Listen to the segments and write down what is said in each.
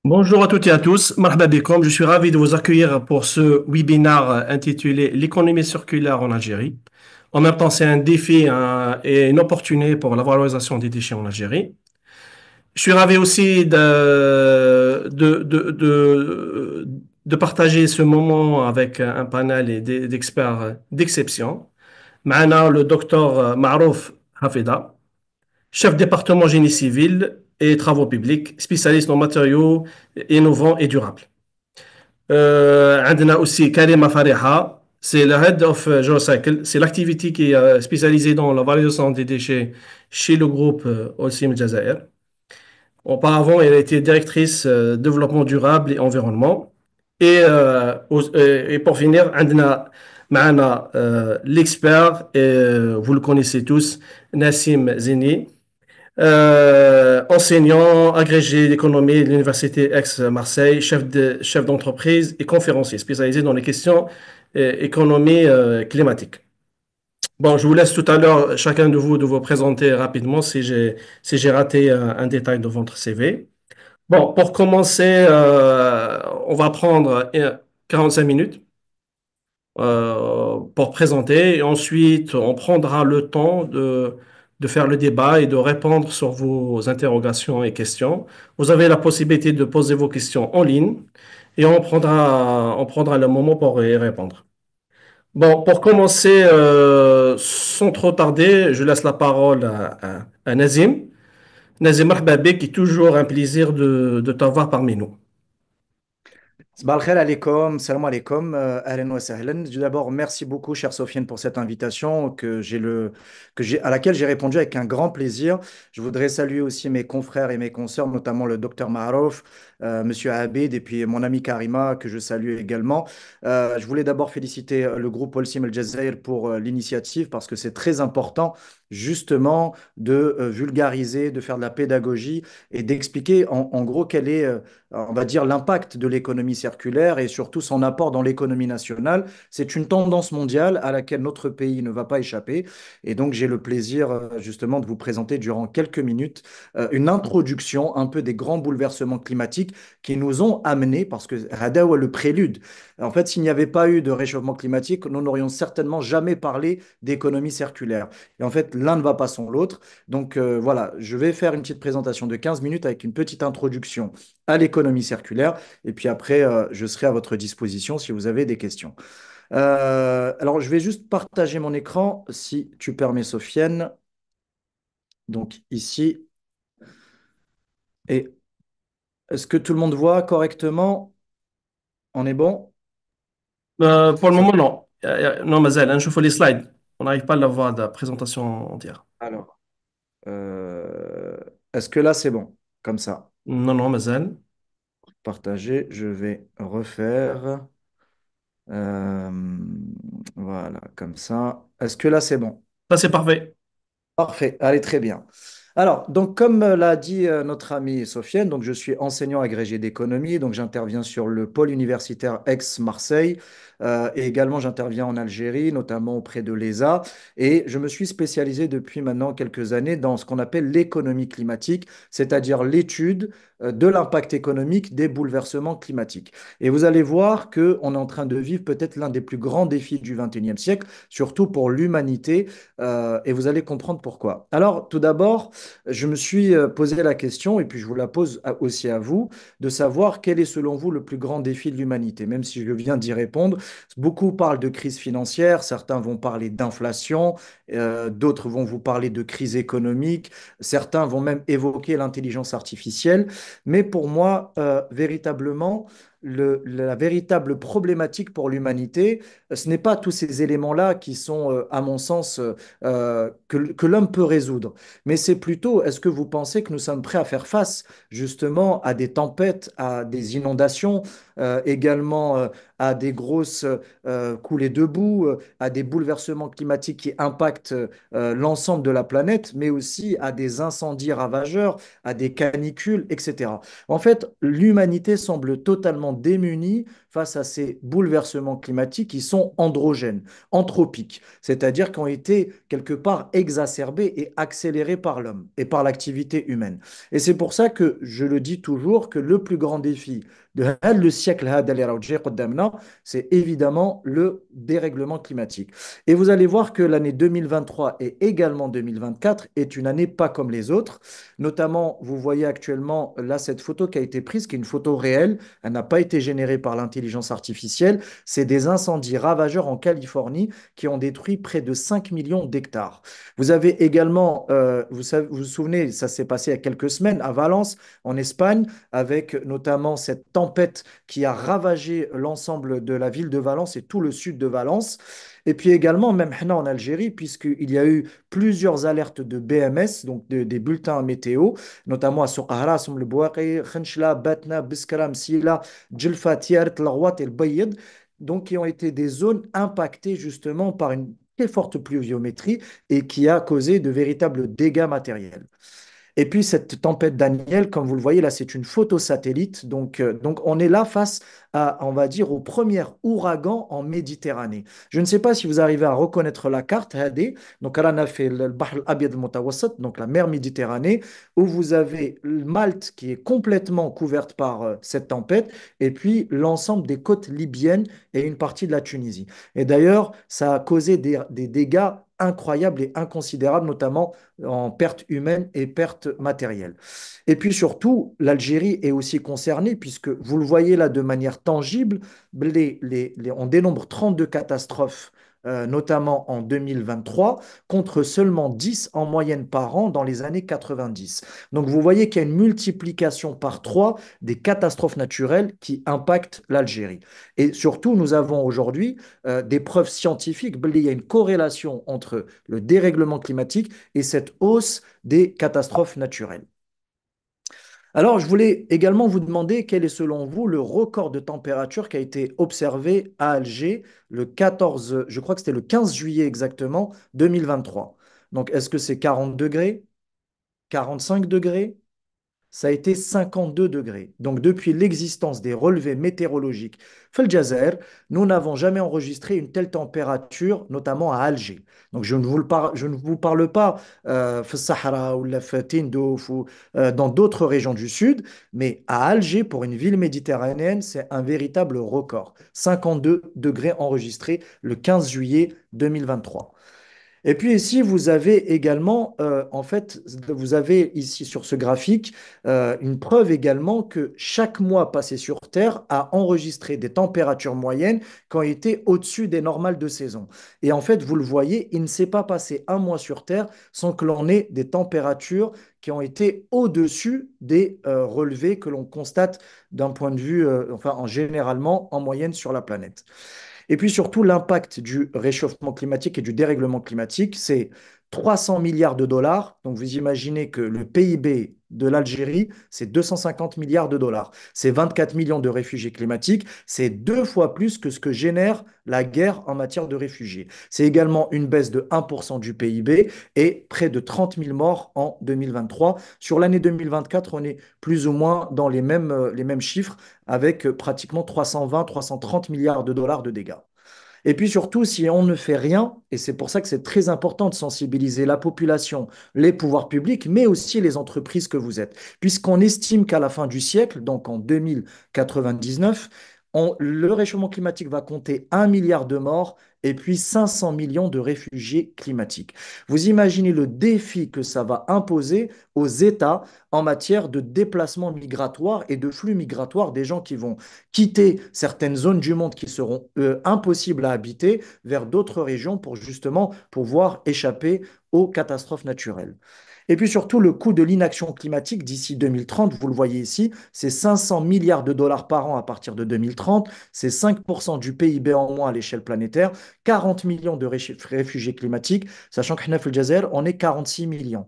Bonjour à toutes et à tous, marhaba bikoum. Je suis ravi de vous accueillir pour ce webinaire intitulé L'économie circulaire en Algérie. En même temps, c'est un défi et une opportunité pour la valorisation des déchets en Algérie. Je suis ravi aussi de partager ce moment avec un panel d'experts d'exception. معنا le docteur Marouf Hafida, chef département génie civil et travaux publics, spécialiste en matériaux innovants et durables. عندنا aussi Karima Fariha, c'est le Head of Geocycle, c'est l'activité qui est spécialisée dans la valorisation des déchets chez le groupe Holcim Jazair. Auparavant, elle a été directrice développement durable et environnement. Et pour finir, عندنا معنا l'expert, vous le connaissez tous, Nassim Zini, enseignant, agrégé d'économie de l'Université Aix-Marseille, chef d'entreprise et conférencier spécialisé dans les questions économie climatique. Bon, je vous laisse tout à l'heure, chacun de vous présenter rapidement si j'ai raté un détail de votre CV. Bon, pour commencer, on va prendre 45 minutes pour présenter. Et ensuite, on prendra le temps de faire le débat et de répondre sur vos interrogations et questions. Vous avez la possibilité de poser vos questions en ligne et on prendra le moment pour y répondre. Bon, pour commencer, sans trop tarder, je laisse la parole à Nazim. Nazim Mahbabé, qui est toujours un plaisir de t'avoir parmi nous. Sabah al-khair alaikum, salam alaikum, ahlan wa sahlan. Tout d'abord, merci beaucoup, chère Sofiane, pour cette invitation à laquelle j'ai répondu avec un grand plaisir. Je voudrais saluer aussi mes confrères et mes consoeurs, notamment le docteur Maharouf, monsieur Abid et puis mon ami Karima, que je salue également. Je voulais d'abord féliciter le groupe Holcim El Jazair pour l'initiative parce que c'est très important justement de vulgariser, de faire de la pédagogie et d'expliquer en gros quel est on va dire, l'impact de l'économie circulaire et surtout son apport dans l'économie nationale. C'est une tendance mondiale à laquelle notre pays ne va pas échapper. Et donc, j'ai le plaisir justement de vous présenter durant quelques minutes une introduction un peu des grands bouleversements climatiques qui nous ont amenés, parce que Hadawa, le prélude, en fait, s'il n'y avait pas eu de réchauffement climatique, nous n'aurions certainement jamais parlé d'économie circulaire. Et en fait, l'un ne va pas sans l'autre. Donc voilà, je vais faire une petite présentation de 15 minutes avec une petite introduction à l'économie circulaire. Et puis après, je serai à votre disposition si vous avez des questions. Alors, je vais juste partager mon écran, si tu permets, Sofiane. Donc ici, et est-ce que tout le monde voit correctement? On est bon? Pour le Ça- moment, non. Non, Mazel, hein, je fais les slides. On n'arrive pas à l'avoir de la présentation entière. Alors, euh, est-ce que là, c'est bon? Comme ça, Non, non, Mazel. partager, je vais refaire. Euh, voilà, comme ça. Est-ce que là, c'est bon? Ça, c'est parfait. Parfait, allez, très bien. Alors, donc, comme l'a dit notre amie Sofiane, donc je suis enseignant agrégé d'économie, donc j'interviens sur le pôle universitaire Aix-Marseille et également j'interviens en Algérie, notamment auprès de l'ESA, et je me suis spécialisé depuis maintenant quelques années dans ce qu'on appelle l'économie climatique, c'est-à-dire l'étude de l'impact économique des bouleversements climatiques. Et vous allez voir qu'on est en train de vivre peut-être l'un des plus grands défis du XXIe siècle, surtout pour l'humanité et vous allez comprendre pourquoi. Alors, tout d'abord, je me suis posé la question, et puis je vous la pose aussi à vous, de savoir quel est selon vous le plus grand défi de l'humanité. Même si je viens d'y répondre, beaucoup parlent de crise financière, certains vont parler d'inflation, d'autres vont vous parler de crise économique, certains vont même évoquer l'intelligence artificielle. Mais pour moi, véritablement, la véritable problématique pour l'humanité, ce n'est pas tous ces éléments-là qui sont, à mon sens, que l'homme peut résoudre. Mais c'est plutôt, est-ce que vous pensez que nous sommes prêts à faire face justement à des tempêtes, à des inondations, également à des grosses coulées de boue, à des bouleversements climatiques qui impactent l'ensemble de la planète, mais aussi à des incendies ravageurs, à des canicules, etc. En fait, l'humanité semble totalement démunie face à ces bouleversements climatiques qui sont androgènes, anthropiques, c'est-à-dire qui ont été quelque part exacerbés et accélérés par l'homme et par l'activité humaine. Et c'est pour ça que je le dis toujours que le plus grand défi de le siècle, c'est évidemment le dérèglement climatique. Et vous allez voir que l'année 2023 et également 2024 est une année pas comme les autres. Notamment, vous voyez actuellement là cette photo qui a été prise, qui est une photo réelle. Elle n'a pas été générée par l'intelligence artificielle. C'est des incendies ravageurs en Californie qui ont détruit près de 5 millions d'hectares. Vous avez également, vous vous souvenez, ça s'est passé il y a quelques semaines à Valence, en Espagne, avec notamment cette tempête qui a ravagé l'ensemble de la ville de Valence et tout le sud de Valence. Et puis également, même en Algérie, puisqu'il y a eu plusieurs alertes de BMS, donc des bulletins météo, notamment à Soukahra, Soum le Bouakhi, Khenchela, Batna, Biskra, Msila, Djelfa, Tiaret, Larwat et le Bayed, donc qui ont été des zones impactées justement par une très forte pluviométrie et qui a causé de véritables dégâts matériels. Et puis cette tempête Daniel, comme vous le voyez là, c'est une photo satellite. Donc on est là face à, on va dire, au premier ouragan en Méditerranée. Je ne sais pas si vous arrivez à reconnaître la carte, Hadi. Donc là, on a fait le Bahr al-Abyad al-Mutawassat, donc la mer Méditerranée, où vous avez Malte qui est complètement couverte par cette tempête, et puis l'ensemble des côtes libyennes et une partie de la Tunisie. Et d'ailleurs, ça a causé des dégâts incroyables et inconsidérables, notamment en pertes humaines et pertes matérielles. Et puis surtout, l'Algérie est aussi concernée, puisque vous le voyez là de manière tangible, on dénombre 32 catastrophes, notamment en 2023, contre seulement 10 en moyenne par an dans les années 90. Donc vous voyez qu'il y a une multiplication par 3 des catastrophes naturelles qui impactent l'Algérie. Et surtout, nous avons aujourd'hui des preuves scientifiques, il y a une corrélation entre le dérèglement climatique et cette hausse des catastrophes naturelles. Alors, je voulais également vous demander quel est selon vous le record de température qui a été observé à Alger le 14, je crois que c'était le 15 juillet exactement, 2023. Donc, est-ce que c'est 40 degrés, 45 degrés, ça a été 52 degrés. Donc, depuis l'existence des relevés météorologiques Fel Jazer, nous n'avons jamais enregistré une telle température, notamment à Alger. Donc, je ne vous parle pas Fil Sahara ou la Tindouf ou dans d'autres régions du sud, mais à Alger, pour une ville méditerranéenne, c'est un véritable record. 52 degrés enregistrés le 15 juillet 2023. Et puis ici, vous avez également, en fait, vous avez ici sur ce graphique une preuve également que chaque mois passé sur Terre a enregistré des températures moyennes qui ont été au-dessus des normales de saison. Et en fait, vous le voyez, il ne s'est pas passé un mois sur Terre sans que l'on ait des températures qui ont été au-dessus des relevés que l'on constate d'un point de vue, enfin, généralement, en moyenne sur la planète. Et puis surtout, l'impact du réchauffement climatique et du dérèglement climatique, c'est 300 milliards de dollars. Donc vous imaginez que le PIB de l'Algérie, c'est 250 milliards de dollars. C'est 24 millions de réfugiés climatiques. C'est deux fois plus que ce que génère la guerre en matière de réfugiés. C'est également une baisse de 1% du PIB et près de 30 000 morts en 2023. Sur l'année 2024, on est plus ou moins dans les mêmes chiffres avec pratiquement 320, 330 milliards de dollars de dégâts. Et puis surtout, si on ne fait rien, et c'est pour ça que c'est très important de sensibiliser la population, les pouvoirs publics, mais aussi les entreprises que vous êtes, puisqu'on estime qu'à la fin du siècle, donc en 2099, le réchauffement climatique va compter 1 milliard de morts et puis 500 millions de réfugiés climatiques. Vous imaginez le défi que ça va imposer aux États en matière de déplacement migratoire et de flux migratoires des gens qui vont quitter certaines zones du monde qui seront impossibles à habiter vers d'autres régions pour justement pouvoir échapper aux catastrophes naturelles. Et puis surtout, le coût de l'inaction climatique d'ici 2030, vous le voyez ici, c'est 500 milliards de dollars par an à partir de 2030, c'est 5% du PIB en moins à l'échelle planétaire, 40 millions de réfugiés climatiques, sachant que Hnaf el on est 46 millions.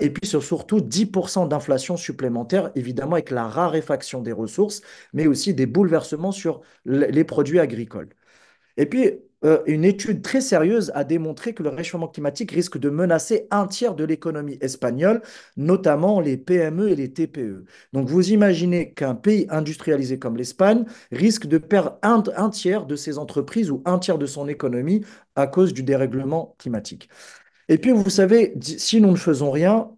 Et puis surtout 10% d'inflation supplémentaire, évidemment avec la raréfaction des ressources, mais aussi des bouleversements sur les produits agricoles. Et puis, une étude très sérieuse a démontré que le réchauffement climatique risque de menacer un tiers de l'économie espagnole, notamment les PME et les TPE. Donc vous imaginez qu'un pays industrialisé comme l'Espagne risque de perdre un tiers de ses entreprises ou un tiers de son économie à cause du dérèglement climatique. Et puis, vous savez, si nous ne faisons rien,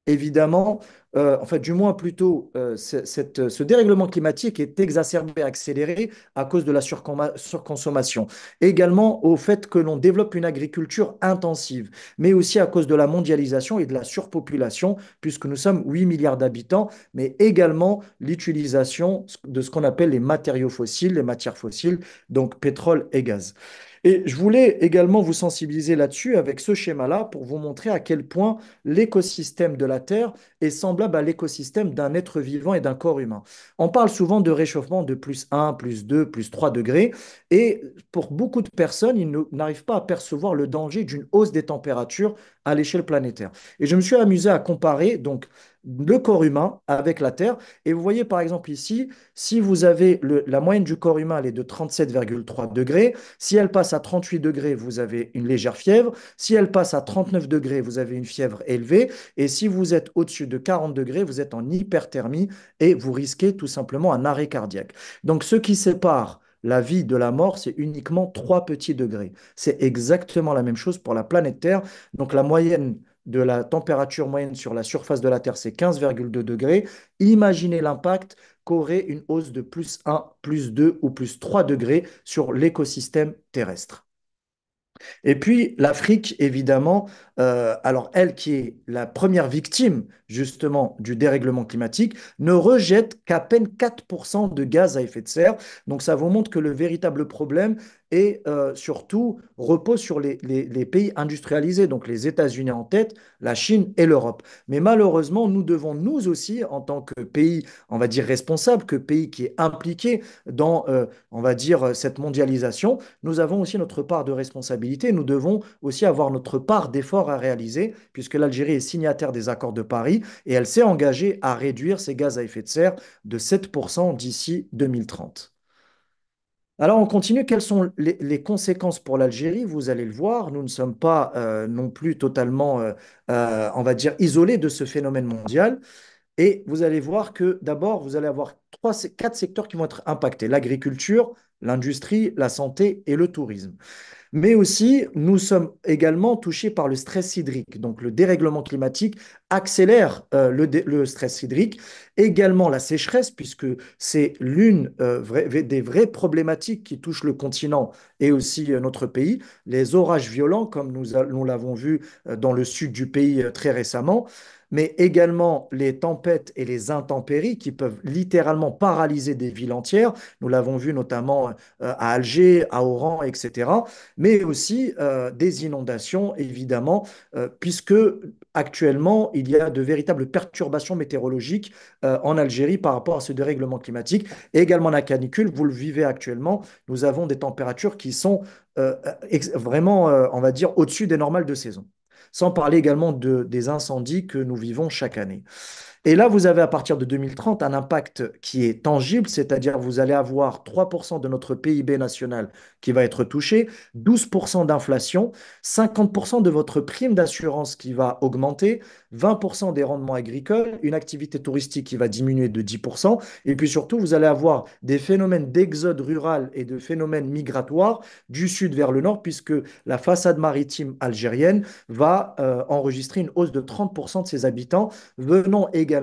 évidemment, en fait, du moins plutôt, ce dérèglement climatique est exacerbé, accéléré à cause de la surconsommation. Également au fait que l'on développe une agriculture intensive, mais aussi à cause de la mondialisation et de la surpopulation, puisque nous sommes 8 milliards d'habitants, mais également l'utilisation de ce qu'on appelle les matériaux fossiles, les matières fossiles, donc pétrole et gaz. Et je voulais également vous sensibiliser là-dessus avec ce schéma-là pour vous montrer à quel point l'écosystème de la Terre est semblable à l'écosystème d'un être vivant et d'un corps humain. On parle souvent de réchauffement de plus 1, plus 2, plus 3 degrés, et pour beaucoup de personnes, ils n'arrivent pas à percevoir le danger d'une hausse des températures à l'échelle planétaire. Et je me suis amusé à comparer donc le corps humain avec la Terre, et vous voyez par exemple ici, si vous avez la moyenne du corps humain, elle est de 37,3 degrés, si elle passe à 38 degrés, vous avez une légère fièvre, si elle passe à 39 degrés, vous avez une fièvre élevée, et si vous êtes au-dessus de 40 degrés, vous êtes en hyperthermie et vous risquez tout simplement un arrêt cardiaque. Donc, ce qui sépare la vie de la mort, c'est uniquement 3 petits degrés. C'est exactement la même chose pour la planète Terre. Donc, la moyenne de la température moyenne sur la surface de la Terre, c'est 15,2 degrés. Imaginez l'impact qu'aurait une hausse de plus 1, plus 2 ou plus 3 degrés sur l'écosystème terrestre. Et puis l'Afrique, évidemment, alors elle qui est la première victime justement du dérèglement climatique, ne rejette qu'à peine 4% de gaz à effet de serre. Donc ça vous montre que le véritable problème est surtout repose sur les pays industrialisés, donc les États-Unis en tête, la Chine et l'Europe. Mais malheureusement, nous devons nous aussi, en tant que pays, on va dire responsable, que pays qui est impliqué dans, on va dire, cette mondialisation, nous avons aussi notre part de responsabilité. Nous devons aussi avoir notre part d'effort à réaliser, puisque l'Algérie est signataire des accords de Paris et elle s'est engagée à réduire ses gaz à effet de serre de 7% d'ici 2030. Alors, on continue. Quelles sont les conséquences pour l'Algérie? Vous allez le voir, nous ne sommes pas non plus totalement, on va dire, isolés de ce phénomène mondial. Et vous allez voir que d'abord, vous allez avoir quatre secteurs qui vont être impactés: l'agriculture, l'industrie, la santé et le tourisme. Mais aussi, nous sommes également touchés par le stress hydrique. Donc, le dérèglement climatique accélère le stress hydrique. Également, la sécheresse, puisque c'est l'une des vraies problématiques qui touchent le continent et aussi notre pays. Les orages violents, comme nous l'avons vu dans le sud du pays très récemment, mais également les tempêtes et les intempéries qui peuvent littéralement paralyser des villes entières. Nous l'avons vu notamment à Alger, à Oran, etc., mais aussi des inondations, évidemment, puisque actuellement, il y a de véritables perturbations météorologiques en Algérie par rapport à ce dérèglement climatique, et également la canicule. Vous le vivez actuellement, nous avons des températures qui sont vraiment, on va dire, au-dessus des normales de saison. Sans parler également des incendies que nous vivons chaque année. Et là, vous avez à partir de 2030 un impact qui est tangible, c'est-à-dire vous allez avoir 3% de notre PIB national qui va être touché, 12% d'inflation, 50% de votre prime d'assurance qui va augmenter, 20% des rendements agricoles, une activité touristique qui va diminuer de 10%, et puis surtout, vous allez avoir des phénomènes d'exode rural et de phénomènes migratoires du sud vers le nord, puisque la façade maritime algérienne va enregistrer une hausse de 30% de ses habitants, venant également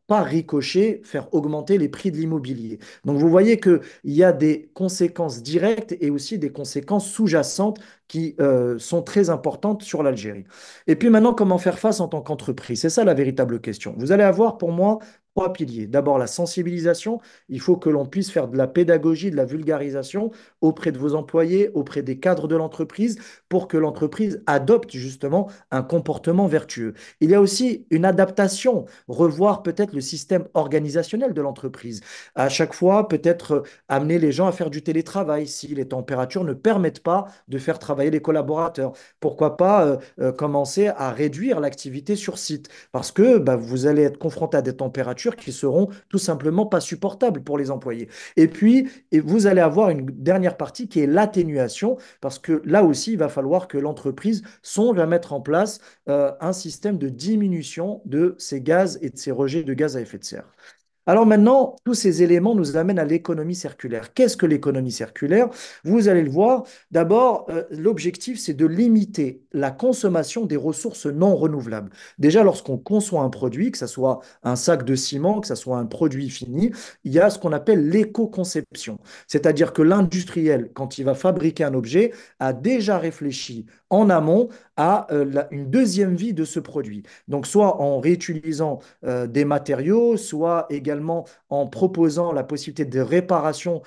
par ricochet faire augmenter les prix de l'immobilier. Donc vous voyez qu'il y a des conséquences directes et aussi des conséquences sous-jacentes qui sont très importantes sur l'Algérie. Et puis maintenant, comment faire face en tant qu'entreprise? C'est ça la véritable question. Vous allez avoir pour moi trois piliers. D'abord, la sensibilisation. Il faut que l'on puisse faire de la pédagogie, de la vulgarisation auprès de vos employés, auprès des cadres de l'entreprise, pour que l'entreprise adopte justement un comportement vertueux. Il y a aussi une adaptation, revoir peut-être le système organisationnel de l'entreprise. À chaque fois, peut-être amener les gens à faire du télétravail si les températures ne permettent pas de faire travailler les collaborateurs. Pourquoi pas commencer à réduire l'activité sur site? Parce que vous allez être confronté à des températures températures qui seront tout simplement pas supportables pour les employés. Et puis, et vous allez avoir une dernière partie qui est l'atténuation, parce que là aussi, il va falloir que l'entreprise songe à mettre en place un système de diminution de ces gaz et de ces rejets de gaz à effet de serre. Alors maintenant, tous ces éléments nous amènent à l'économie circulaire. Qu'est-ce que l'économie circulaire? Vous allez le voir. D'abord, l'objectif, c'est de limiter la consommation des ressources non renouvelables. Déjà, lorsqu'on conçoit un produit, que ce soit un sac de ciment, que ce soit un produit fini, il y a ce qu'on appelle l'éco-conception. C'est-à-dire que l'industriel, quand il va fabriquer un objet, a déjà réfléchi en amont à une deuxième vie de ce produit. Donc, soit en réutilisant des matériaux, soit également en proposant la possibilité de réparation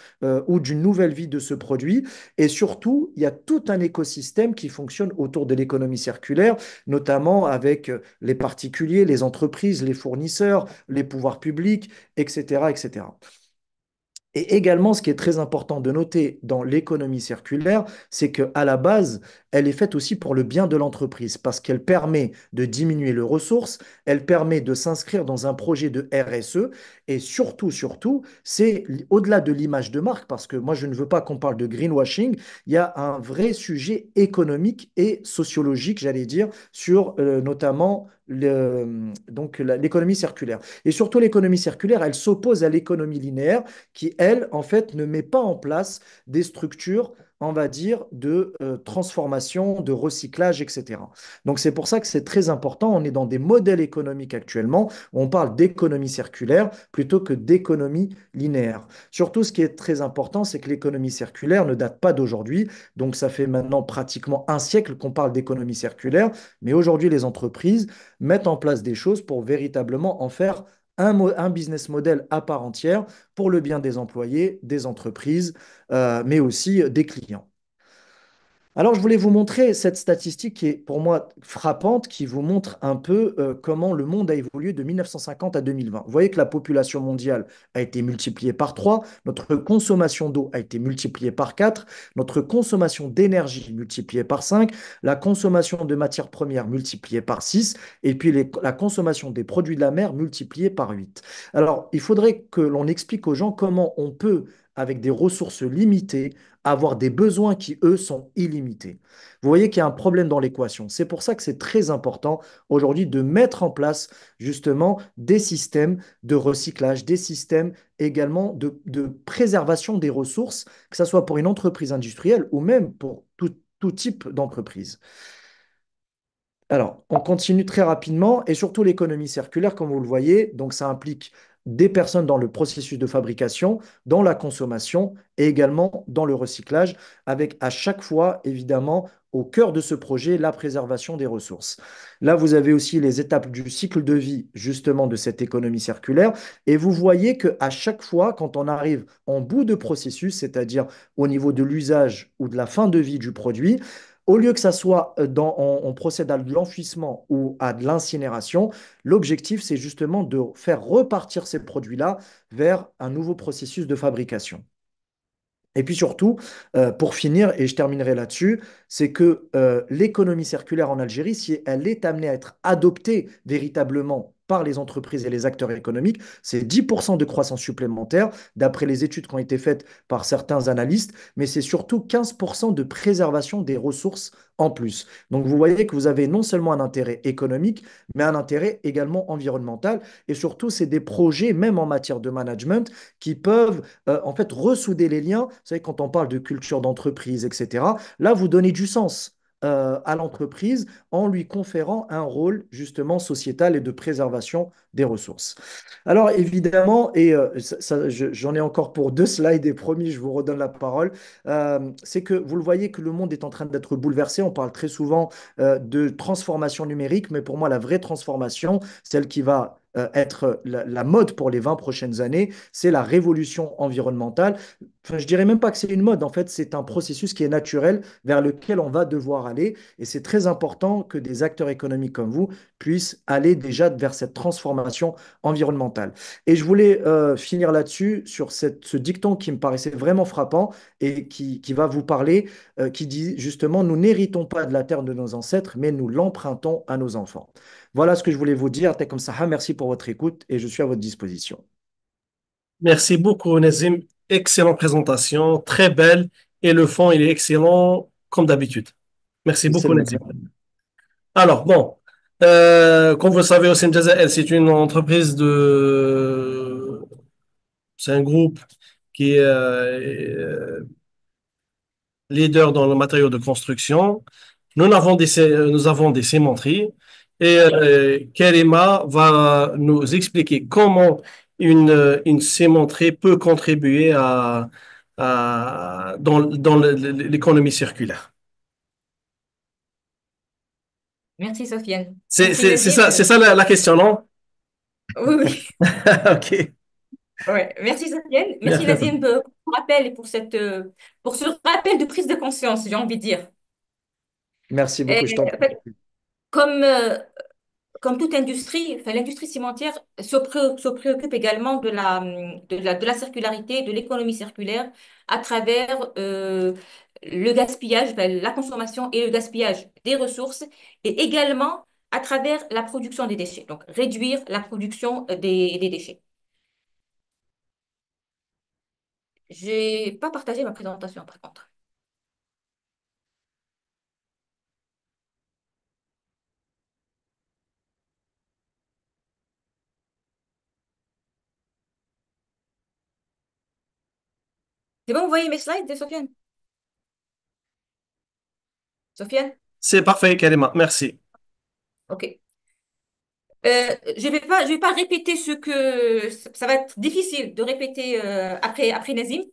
ou d'une nouvelle vie de ce produit. Et surtout, il y a tout un écosystème qui fonctionne autour de l'économie circulaire, notamment avec les particuliers, les entreprises, les fournisseurs, les pouvoirs publics, etc., etc. Et également, ce qui est très important de noter dans l'économie circulaire, c'est qu'à la base, elle est faite aussi pour le bien de l'entreprise, parce qu'elle permet de diminuer les ressources, elle permet de s'inscrire dans un projet de RSE, et surtout, c'est au-delà de l'image de marque, parce que moi, je ne veux pas qu'on parle de greenwashing, il y a un vrai sujet économique et sociologique, j'allais dire, sur notamment l'économie circulaire. Et surtout, l'économie circulaire, elle s'oppose à l'économie linéaire qui, elle, en fait, ne met pas en place des structures, on va dire, de transformation, de recyclage, etc. Donc, c'est pour ça que c'est très important. On est dans des modèles économiques actuellement où on parle d'économie circulaire plutôt que d'économie linéaire. Surtout, ce qui est très important, c'est que l'économie circulaire ne date pas d'aujourd'hui. Donc, ça fait maintenant pratiquement un siècle qu'on parle d'économie circulaire. Mais aujourd'hui, les entreprises mettent en place des choses pour véritablement en faire un business model à part entière pour le bien des employés, des entreprises, mais aussi des clients. Alors, je voulais vous montrer cette statistique qui est pour moi frappante, qui vous montre un peu comment le monde a évolué de 1950 à 2020. Vous voyez que la population mondiale a été multipliée par 3, notre consommation d'eau a été multipliée par 4, notre consommation d'énergie multipliée par 5, la consommation de matières premières multipliée par 6, et puis la consommation des produits de la mer multipliée par 8. Alors, il faudrait que l'on explique aux gens comment on peut, avec des ressources limitées, avoir des besoins qui, eux, sont illimités. Vous voyez qu'il y a un problème dans l'équation. C'est pour ça que c'est très important aujourd'hui de mettre en place justement des systèmes de recyclage, des systèmes également de préservation des ressources, que ce soit pour une entreprise industrielle ou même pour tout type d'entreprise. Alors, on continue très rapidement et surtout l'économie circulaire, comme vous le voyez. Donc, ça implique des personnes dans le processus de fabrication, dans la consommation et également dans le recyclage, avec à chaque fois, évidemment, au cœur de ce projet, la préservation des ressources. Là, vous avez aussi les étapes du cycle de vie, justement, de cette économie circulaire. Et vous voyez qu'à chaque fois, quand on arrive en bout de processus, c'est-à-dire au niveau de l'usage ou de la fin de vie du produit, au lieu que ça soit on procède à de l'enfouissement ou à de l'incinération, l'objectif, c'est justement de faire repartir ces produits-là vers un nouveau processus de fabrication. Et puis surtout, pour finir, et je terminerai là-dessus, c'est que l'économie circulaire en Algérie, si elle est amenée à être adoptée véritablement par les entreprises et les acteurs économiques, c'est 10% de croissance supplémentaire, d'après les études qui ont été faites par certains analystes, mais c'est surtout 15% de préservation des ressources en plus. Donc vous voyez que vous avez non seulement un intérêt économique, mais un intérêt également environnemental, et surtout, c'est des projets, même en matière de management, qui peuvent en fait ressouder les liens. Vous savez, quand on parle de culture d'entreprise, etc., là, vous donnez du sens à l'entreprise en lui conférant un rôle justement sociétal et de préservation des ressources. Alors évidemment, et j'en ai encore pour 2 slides et promis, je vous redonne la parole, c'est que vous le voyez que le monde est en train d'être bouleversé. On parle très souvent de transformation numérique, mais pour moi, la vraie transformation, celle qui va être la mode pour les 20 prochaines années, c'est la révolution environnementale. enfin, je dirais même pas que c'est une mode, en fait, c'est un processus qui est naturel vers lequel on va devoir aller. Et c'est très important que des acteurs économiques comme vous puissent aller déjà vers cette transformation environnementale. Et je voulais finir là-dessus, sur ce dicton qui me paraissait vraiment frappant et qui va vous parler, qui dit justement, nous n'héritons pas de la terre de nos ancêtres, mais nous l'empruntons à nos enfants. Voilà ce que je voulais vous dire. Comme ça, merci pour votre écoute et je suis à votre disposition. Merci beaucoup, Nazim. Excellente présentation, très belle, et le fond, il est excellent, comme d'habitude. Merci Et c'est beaucoup, le Nazim. même. Alors, bon, comme vous le savez, Ossim Jazael, c'est une entreprise de... C'est un groupe qui est leader dans le matériau de construction. Nous avons des cimenteries et Karima va nous expliquer comment une cimenterie peut contribuer dans l'économie circulaire. Merci Sofiane. Merci Nazim. C'est ça la question, non? Oui, oui. Ok. Ouais. Merci Sofiane. Merci Nazim pour ce rappel et pour ce rappel de prise de conscience, j'ai envie de dire. Merci Et, beaucoup, je t'en en prie. fait, comme, euh, comme toute industrie, enfin, l'industrie cimentière se préoccupe également de la circularité, de l'économie circulaire à travers le gaspillage, enfin, la consommation et le gaspillage des ressources et également à travers la production des déchets. Donc, réduire la production des déchets. J'ai pas partagé ma présentation par contre. C'est bon, vous voyez mes slides, Sofiane? Sofiane? C'est parfait, Karima. Merci. OK. Je vais pas répéter ça va être difficile de répéter après Nazim,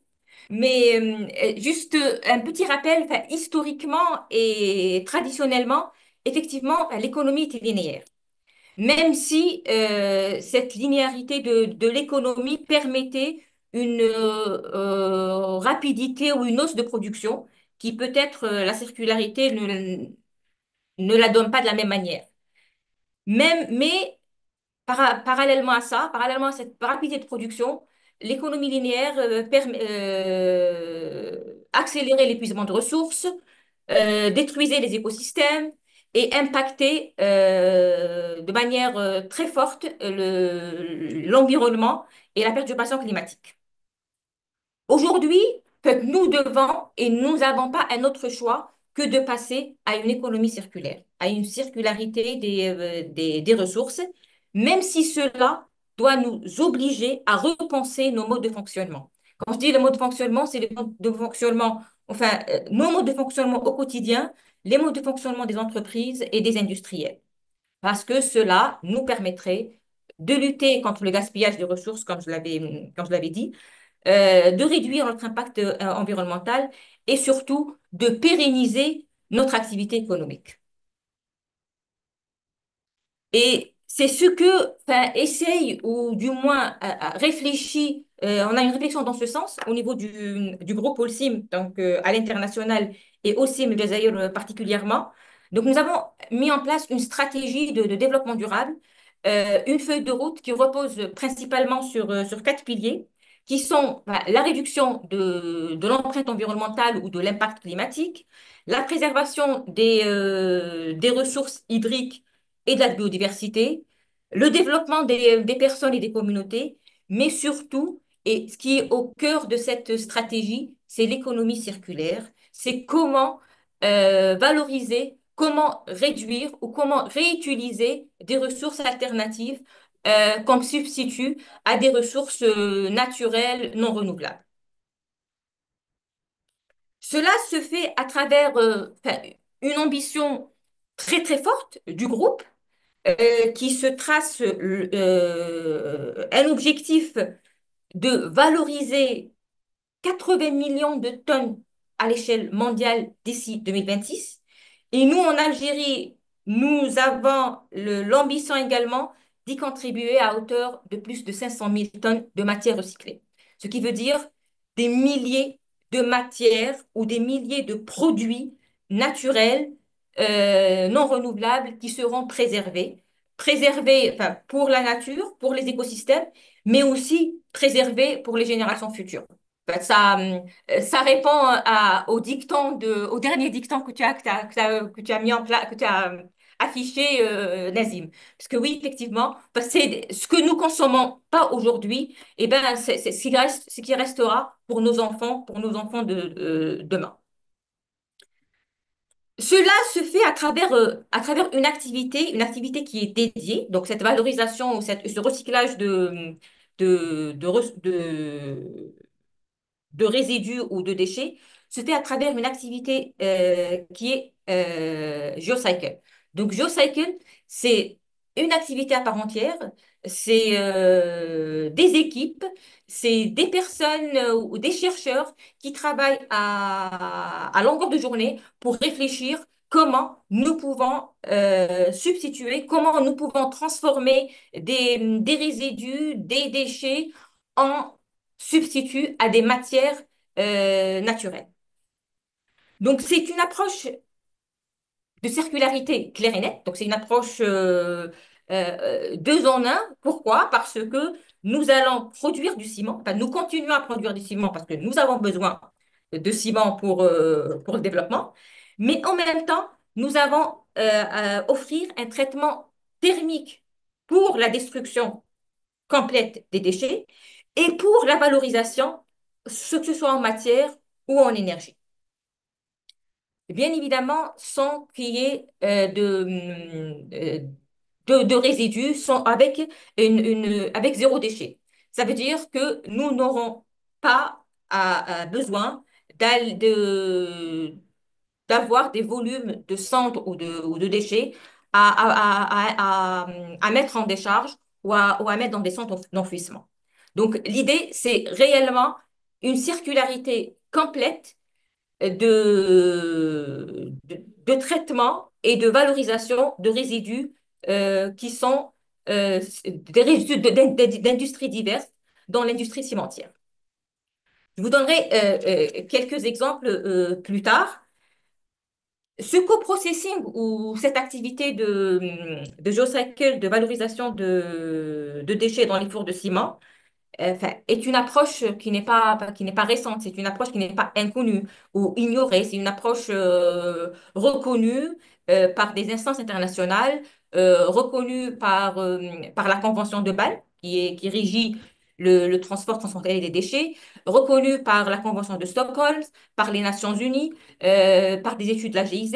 mais juste un petit rappel, enfin, historiquement et traditionnellement, effectivement, l'économie était linéaire. Même si cette linéarité de l'économie permettait une rapidité ou une hausse de production qui peut-être la circularité ne la donne pas de la même manière. Mais parallèlement à cette rapidité de production, l'économie linéaire permet, accélérait l'épuisement de ressources, détruisait les écosystèmes et impactait de manière très forte l'environnement et la perturbation climatique. Aujourd'hui, nous devons et nous n'avons pas un autre choix que de passer à une économie circulaire, à une circularité des ressources, même si cela doit nous obliger à repenser nos modes de fonctionnement. Quand je dis le mode de fonctionnement, c'est les modes de fonctionnement, enfin, nos modes de fonctionnement au quotidien, les modes de fonctionnement des entreprises et des industriels, parce que cela nous permettrait de lutter contre le gaspillage des ressources, comme je l'avais dit, de réduire notre impact environnemental et surtout de pérenniser notre activité économique. Et c'est ce que, enfin, essaye ou du moins réfléchit, on a une réflexion dans ce sens au niveau du groupe Holcim, donc à l'international et Holcim le Jazaïr particulièrement. Donc nous avons mis en place une stratégie de développement durable, une feuille de route qui repose principalement sur quatre piliers, qui sont la réduction de l'empreinte environnementale ou de l'impact climatique, la préservation des ressources hydriques et de la biodiversité, le développement des personnes et des communautés, mais surtout, et ce qui est au cœur de cette stratégie, c'est l'économie circulaire. C'est comment valoriser, comment réduire ou comment réutiliser des ressources alternatives comme substitut à des ressources naturelles non renouvelables. Cela se fait à travers enfin, une ambition très très forte du groupe qui se trace un objectif de valoriser 80 millions de tonnes à l'échelle mondiale d'ici 2026. Et nous, en Algérie, nous avons l'ambition également d'y contribuer à hauteur de plus de 500 000 tonnes de matières recyclées. Ce qui veut dire des milliers de matières ou des milliers de produits naturels non renouvelables qui seront préservés. Préservés enfin, pour la nature, pour les écosystèmes, mais aussi préservés pour les générations futures. Enfin, ça répond au dicton au dernier dicton que tu as mis en place, que tu as affiché, Nazim. Parce que oui, effectivement, parce que c'est ce que nous consommons pas aujourd'hui, et ben, c'est ce qui reste, ce qui restera pour nos enfants de, demain. Cela se fait à travers une activité qui est dédiée, donc cette valorisation ou ce recyclage de de résidus ou de déchets se fait à travers une activité qui est GeoCycle. Donc GeoCycle, c'est une activité à part entière, c'est des équipes, c'est des personnes ou des chercheurs qui travaillent à longueur de journée pour réfléchir comment nous pouvons substituer, comment nous pouvons transformer des résidus, des déchets en substitut à des matières naturelles. Donc, c'est une approche de circularité claire et nette. Donc, c'est une approche deux en un. Pourquoi? Parce que nous allons produire du ciment. Enfin, nous continuons à produire du ciment parce que nous avons besoin de ciment pour le développement. Mais en même temps, nous allons offrir un traitement thermique pour la destruction complète des déchets et pour la valorisation, ce que ce soit en matière ou en énergie. Bien évidemment, sans qu'il y ait de résidus, avec zéro déchet. Ça veut dire que nous n'aurons pas besoin d'avoir des volumes de cendres ou de déchets à mettre en décharge ou à mettre dans des centres d'enfouissement. Donc, l'idée, c'est réellement une circularité complète de traitement et de valorisation de résidus qui sont des résidus d'industries diverses dans l'industrie cimentière. Je vous donnerai quelques exemples plus tard. Ce coprocessing ou cette activité de geocycle, de valorisation de déchets dans les fours de ciment, enfin, est une approche qui n'est pas récente, c'est une approche qui n'est pas inconnue ou ignorée, c'est une approche reconnue par des instances internationales, reconnue par la Convention de Bâle, qui régit le transport transfrontalier des déchets, reconnue par la Convention de Stockholm, par les Nations Unies, par des études de la GIZ,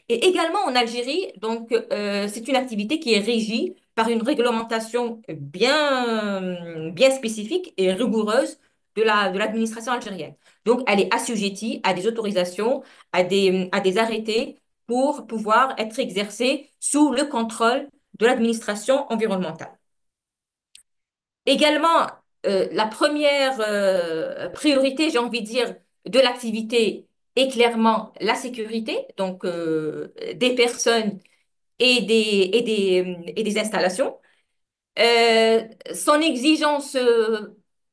et également en Algérie. Donc, c'est une activité qui est régie par une réglementation bien spécifique et rigoureuse de l'administration algérienne. Donc, elle est assujettie à des autorisations, à des arrêtés pour pouvoir être exercée sous le contrôle de l'administration environnementale. Également, la première priorité, j'ai envie de dire, de l'activité est clairement la sécurité, donc des personnes et des installations. Son exigence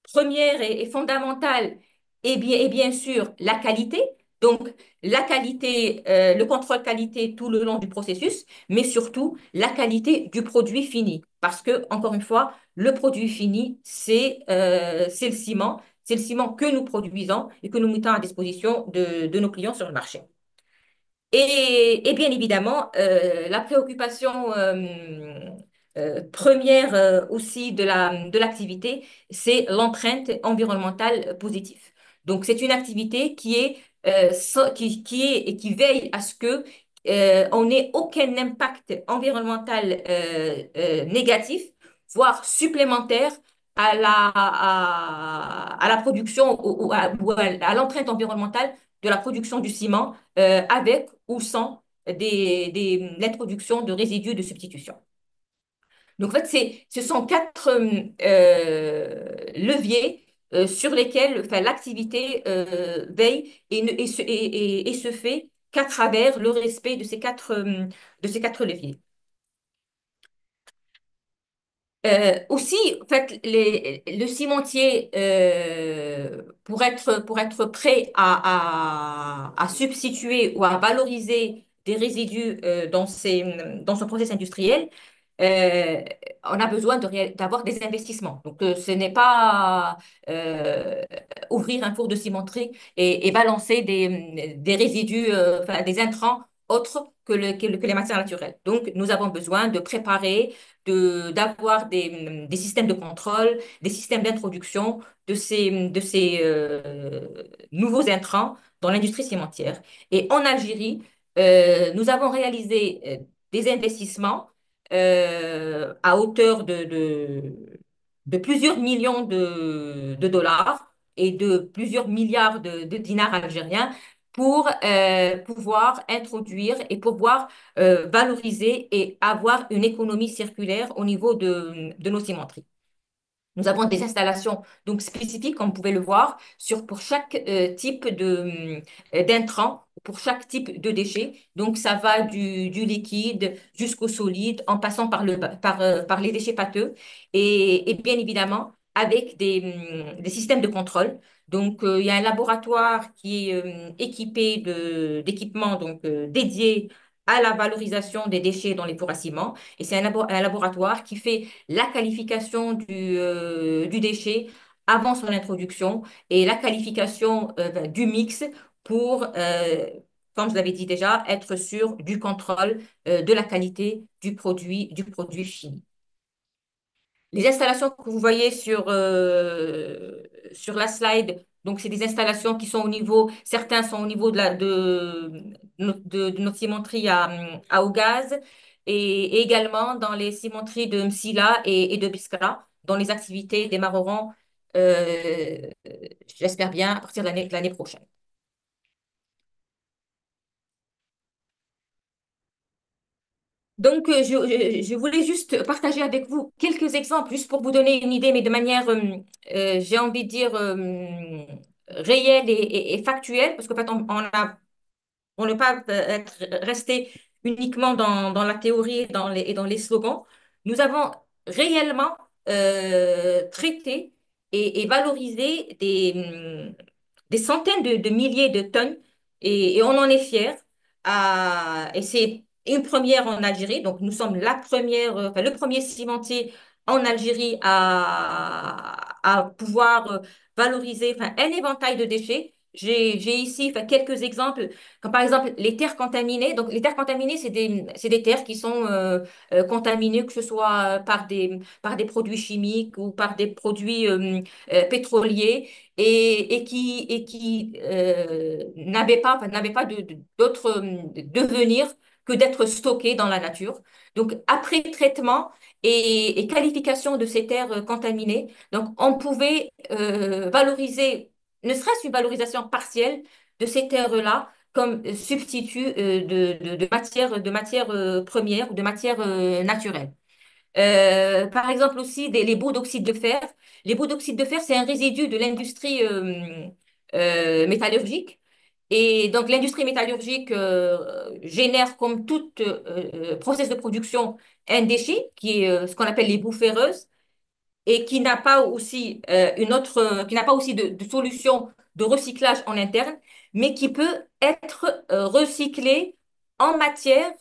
première et fondamentale est bien sûr la qualité. Donc, la qualité, le contrôle qualité tout le long du processus, mais surtout la qualité du produit fini. Parce que, encore une fois, le produit fini, c'est le ciment. C'est le ciment que nous produisons et que nous mettons à disposition de nos clients sur le marché. Et bien évidemment, la préoccupation première aussi de l'activité, c'est l'empreinte environnementale positive. Donc, c'est une activité qui est et qui veille à ce que on n'ait aucun impact environnemental négatif, voire supplémentaire à la production ou à l'empreinte environnementale de la production du ciment avec ou sans l'introduction de résidus de substitution. Donc, en fait, ce sont quatre leviers sur lesquels enfin, l'activité veille et se fait qu'à travers le respect de ces quatre leviers. Aussi, en fait, le cimentier, pour être prêt à substituer ou à valoriser des résidus dans son process industriel, euh, on a besoin d'avoir des investissements. Donc, ce n'est pas euh, ouvrir un four de cimenterie et balancer des résidus, enfin, des intrants autres que les matières naturelles. Donc, nous avons besoin de préparer d'avoir des systèmes de contrôle, des systèmes d'introduction de ces nouveaux intrants dans l'industrie cimentière. Et en Algérie, nous avons réalisé des investissements à hauteur de plusieurs millions de dollars et de plusieurs milliards de dinars algériens pour pouvoir introduire et pouvoir valoriser et avoir une économie circulaire au niveau de nos cimenteries. Nous avons des installations donc spécifiques, comme vous pouvez le voir, pour chaque type d'intrant, pour chaque type de déchet. Donc, ça va du liquide jusqu'au solide, en passant par les déchets pâteux et bien évidemment avec des systèmes de contrôle. Donc, il y a un laboratoire qui est équipé d'équipements donc dédiés à la valorisation des déchets dans les fours à ciment. Et c'est un laboratoire qui fait la qualification du déchet avant son introduction et la qualification du mix pour, comme je l'avais dit déjà, être sûr du contrôle de la qualité du produit fini. Les installations que vous voyez sur la slide, donc c'est des installations qui sont au niveau, certains sont au niveau de notre cimenterie à au gaz et également dans les cimenteries de Msila et de Biskra, dont les activités démarreront, euh, j'espère bien, à partir de l'année prochaine. Donc, je voulais juste partager avec vous quelques exemples, juste pour vous donner une idée, mais de manière, j'ai envie de dire, réelle et factuelle, parce qu'en fait, on ne peut pas être resté uniquement dans la théorie et dans les slogans. Nous avons réellement traité et valorisé des centaines de milliers de tonnes et on en est fiers. Et c'est une première en Algérie. Donc, nous sommes la première, enfin, le premier cimentier en Algérie à pouvoir valoriser enfin, un éventail de déchets. J'ai ici enfin, quelques exemples, comme par exemple les terres contaminées. Donc, les terres contaminées, c'est des terres qui sont contaminées, que ce soit par des produits chimiques ou par des produits pétroliers et qui n'avaient pas d'autre devenir que d'être stockés dans la nature. Donc, après traitement et qualification de ces terres contaminées, donc on pouvait valoriser, ne serait-ce une valorisation partielle de ces terres-là comme substitut de matières premières ou de matières naturelles. Par exemple aussi les bouts d'oxyde de fer. Les bouts d'oxyde de fer, c'est un résidu de l'industrie métallurgique. Et donc l'industrie métallurgique génère comme tout process de production un déchet qui est ce qu'on appelle les boues ferreuses et qui n'a pas aussi qui n'a pas aussi de solution de recyclage en interne, mais qui peut être recyclé en matière,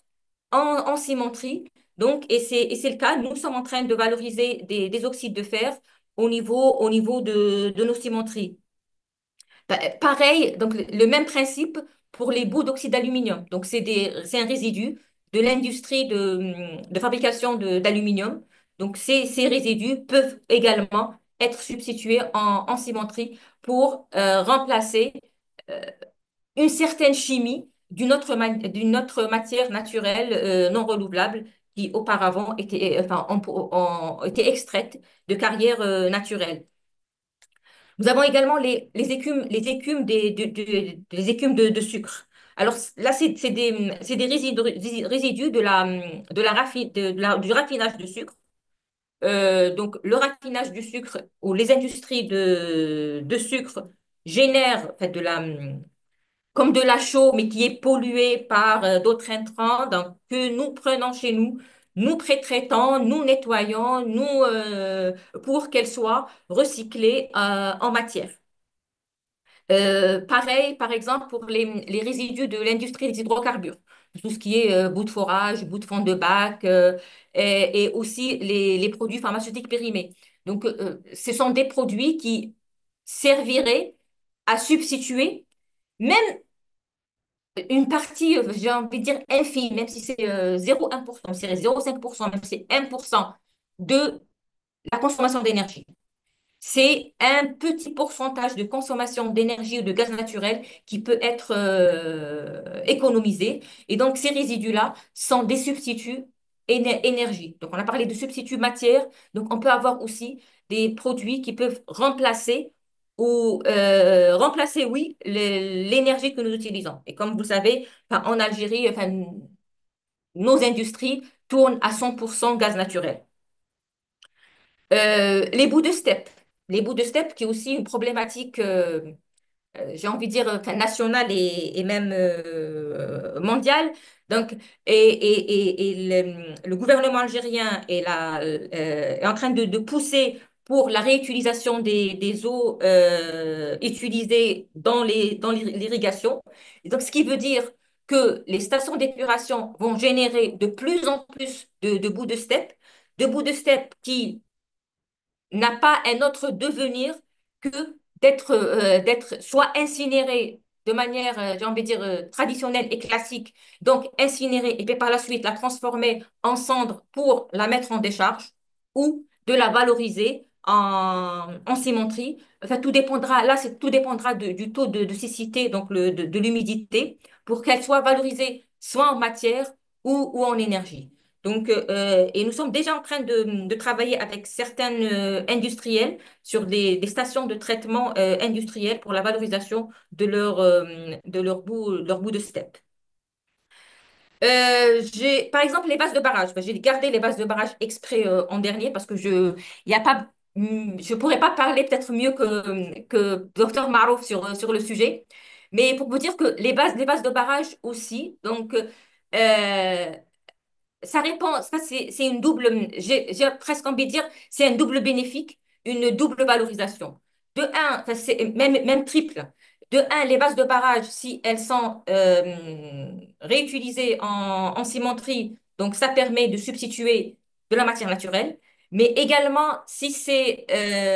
en cimenterie. Donc, et c'est le cas. Nous sommes en train de valoriser des oxydes de fer au niveau de nos cimenteries. Pareil, donc le même principe pour les bouts d'oxyde d'aluminium. Donc, c'est un résidu de l'industrie de fabrication d'aluminium. Donc, ces résidus peuvent également être substitués en cimenterie pour remplacer euh, une certaine chimie d'une autre matière naturelle non renouvelable qui auparavant était, enfin, était extraite de carrières naturelles. Nous avons également les écumes des écumes de sucre. Alors là, c'est des résidus du raffinage de sucre. Donc, le raffinage du sucre ou les industries de sucre génèrent en fait, comme de la chaux, mais qui est polluée par d'autres intrants donc, que nous prenons chez nous nous pré-traitons, nous nettoyons, pour qu'elle soit recyclée en matière. Pareil, par exemple, pour les résidus de l'industrie des hydrocarbures, tout ce qui est bout de forage, bout de fond de bac, et aussi les produits pharmaceutiques périmés. Donc, ce sont des produits qui serviraient à substituer même une partie, j'ai envie de dire infime, même si c'est 0,1%, c'est 0,5%, même si c'est 1% de la consommation d'énergie. C'est un petit pourcentage de consommation d'énergie ou de gaz naturel qui peut être économisé. Et donc, ces résidus-là sont des substituts énergie. Donc, on a parlé de substituts matière. Donc, on peut avoir aussi des produits qui peuvent remplacer remplacer, oui, l'énergie que nous utilisons. Et comme vous le savez, enfin, en Algérie, enfin, nos industries tournent à 100% gaz naturel. Les bouts de steppe. Les bouts de steppe, qui est aussi une problématique, j'ai envie de dire, enfin, nationale et même mondiale. Donc, le gouvernement algérien est en train de pousser pour la réutilisation des eaux utilisées dans l'irrigation. Et donc, ce qui veut dire que les stations d'épuration vont générer de plus en plus de bouts de bouts de steppe qui n'a pas un autre devenir que d'être soit incinéré de manière, j'ai envie de dire, traditionnelle et classique, donc incinéré et puis par la suite la transformer en cendre pour la mettre en décharge ou de la valoriser en cimenterie. Enfin, tout dépendra, là, tout dépendra du taux de cécité, donc de l'humidité, pour qu'elle soit valorisée soit en matière ou en énergie. Donc, et nous sommes déjà en train de travailler avec certains industriels sur des stations de traitement industriels pour la valorisation de leur bout de steppe. Par exemple, les bases de barrage. Ben, j'ai gardé les bases de barrage exprès en dernier parce que il y a pas, je pourrais pas parler peut-être mieux que Dr Marouf sur le sujet. Mais pour vous dire que les bases de barrage aussi, donc, ça répond, ça c'est une double, j'ai presque envie de dire, c'est un double bénéfique, une double valorisation. De un, enfin, c'est même triple. De un, les bases de barrage, si elles sont réutilisées en cimenterie, donc ça permet de substituer de la matière naturelle, mais également si elles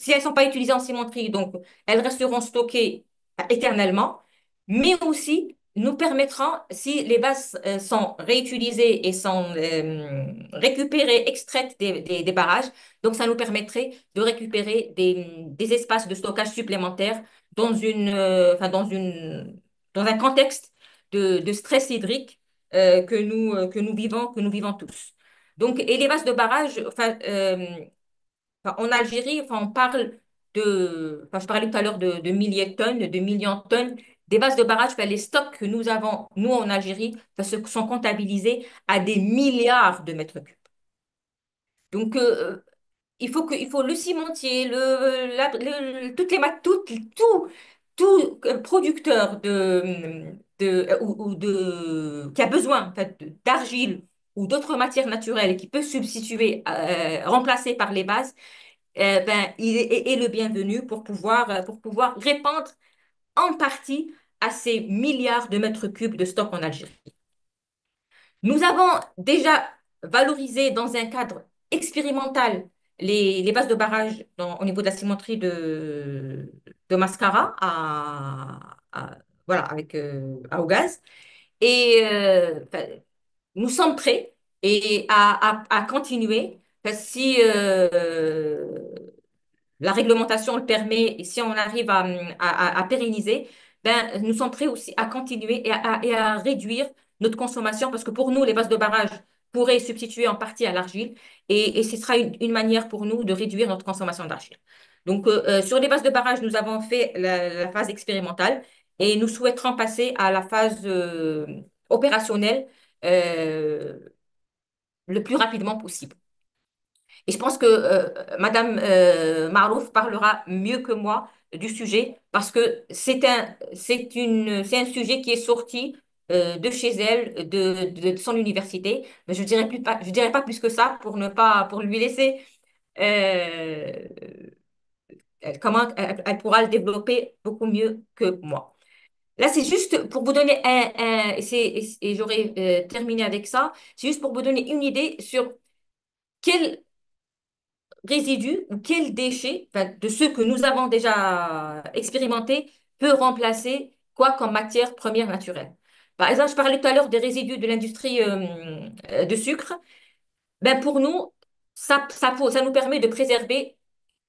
ne sont pas utilisées en cimenterie, donc elles resteront stockées éternellement, mais aussi nous permettront, si les bases sont réutilisées et sont récupérées, extraites des barrages, donc ça nous permettrait de récupérer des espaces de stockage supplémentaires enfin, dans un contexte de stress hydrique que nous vivons tous. Donc, et les bases de barrage, enfin, en Algérie, enfin, on parle enfin, je parlais tout à l'heure de milliers de tonnes, de millions de tonnes. Des bases de barrage, enfin, les stocks que nous avons, nous, en Algérie, enfin, sont comptabilisés à des milliards de mètres cubes. Donc, il faut le cimentier, toutes les tout producteur qui a besoin en fait, d'argile ou d'autres matières naturelles qui peut substituer, remplacer par les bases, ben, il est le bienvenu pour pouvoir répondre en partie à ces milliards de mètres cubes de stock en Algérie. Nous avons déjà valorisé dans un cadre expérimental les bases de barrage au niveau de la cimenterie de Mascara voilà, au gaz. Et enfin, nous sommes prêts à continuer. Parce que si la réglementation le permet, et si on arrive à pérenniser, ben, nous sommes prêts aussi à continuer et à réduire notre consommation parce que pour nous, les bases de barrage pourraient substituer en partie à l'argile et ce sera une manière pour nous de réduire notre consommation d'argile. Donc, sur les bases de barrage, nous avons fait la phase expérimentale et nous souhaiterons passer à la phase opérationnelle euh, le plus rapidement possible. Et je pense que Madame Marouf parlera mieux que moi du sujet parce que c'est un sujet qui est sorti de chez elle, de son université. Mais je dirais pas plus que ça pour ne pas, pour lui laisser, euh, comment elle pourra le développer beaucoup mieux que moi. Là, c'est juste pour vous donner et j'aurais terminé avec ça, c'est juste pour vous donner une idée sur quel résidu ou quel déchet, enfin, de ceux que nous avons déjà expérimentés, peut remplacer quoi comme matière première naturelle. Par exemple, je parlais tout à l'heure des résidus de l'industrie de sucre. Ben pour nous, ça nous permet de préserver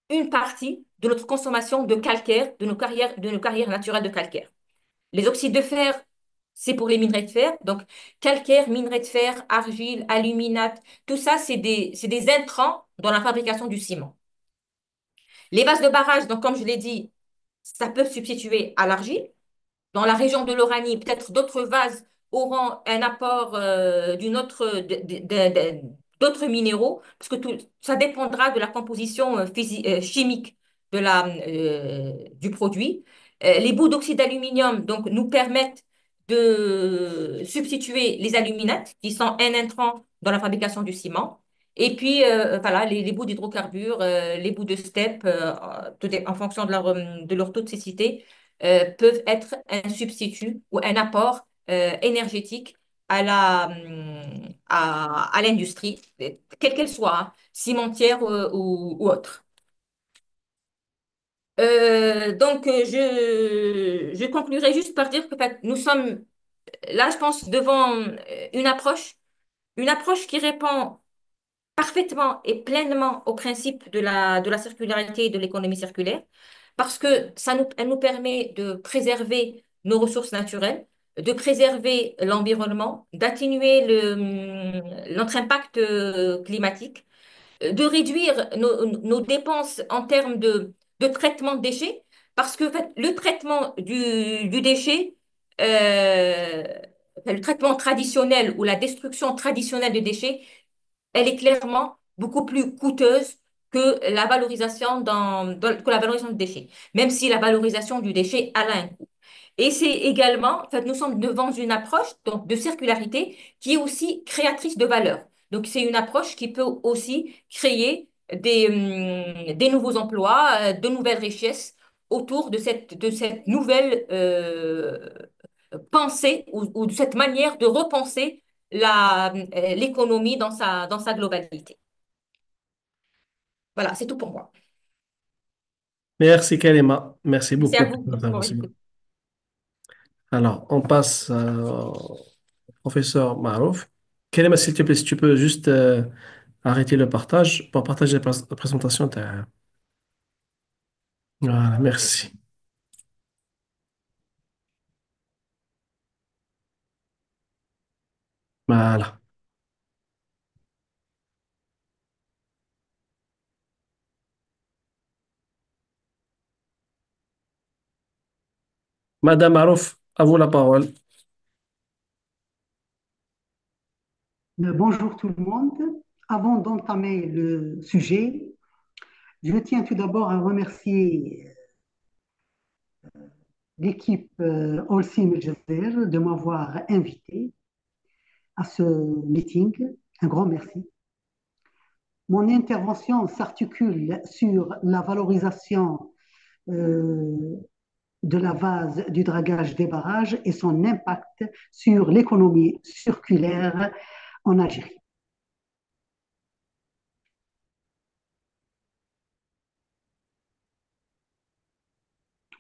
une partie de notre consommation de calcaire, de nos carrières naturelles de calcaire. Les oxydes de fer, c'est pour les minerais de fer. Donc, calcaire, minerais de fer, argile, aluminate, tout ça, c'est des intrants dans la fabrication du ciment. Les vases de barrage, donc comme je l'ai dit, ça peut substituer à l'argile. Dans la région de l'Oranie, peut-être d'autres vases auront un apport d'autres minéraux, parce que tout, ça dépendra de la composition chimique du produit. Les bouts d'oxyde d'aluminium donc, nous permettent de substituer les aluminates, qui sont un intrant dans la fabrication du ciment. Et puis, voilà, les bouts d'hydrocarbures, les bouts de steppe, en fonction de leur toxicité, peuvent être un substitut ou un apport énergétique à l'industrie, quelle qu'elle soit, hein, cimentière ou autre. Je conclurai juste par dire que nous sommes là, je pense, devant une approche qui répond parfaitement et pleinement au principe de la circularité et de l'économie circulaire, parce que elle nous permet de préserver nos ressources naturelles, de préserver l'environnement, d'atténuer notre impact climatique, de réduire nos dépenses en termes de traitement de déchets, parce que en fait, le traitement du déchet, euh, le traitement traditionnel ou la destruction traditionnelle de déchets, elle est clairement beaucoup plus coûteuse que la valorisation que la valorisation du déchet, même si la valorisation du déchet a un coût. Et c'est également, en fait, nous sommes devant une approche donc, de circularité qui est aussi créatrice de valeur. Donc, c'est une approche qui peut aussi créer des nouveaux emplois, de nouvelles richesses autour de cette nouvelle pensée ou de cette manière de repenser l'économie dans sa globalité. Voilà, c'est tout pour moi. Merci Kalema. Merci Merci beaucoup à pour vous ton pour votre intervention. écoute. Alors, on passe au professeur Marouf. Kalema, s'il te plaît, si tu peux juste arrêter le partage pour partager la présentation. Voilà, merci. Voilà. Madame Marouf, à vous la parole. Bonjour tout le monde. Avant d'entamer le sujet, je tiens tout d'abord à remercier l'équipe Holcim El Jazer de m'avoir invité à ce meeting. Un grand merci. Mon intervention s'articule sur la valorisation euh, de la vase du dragage des barrages et son impact sur l'économie circulaire en Algérie.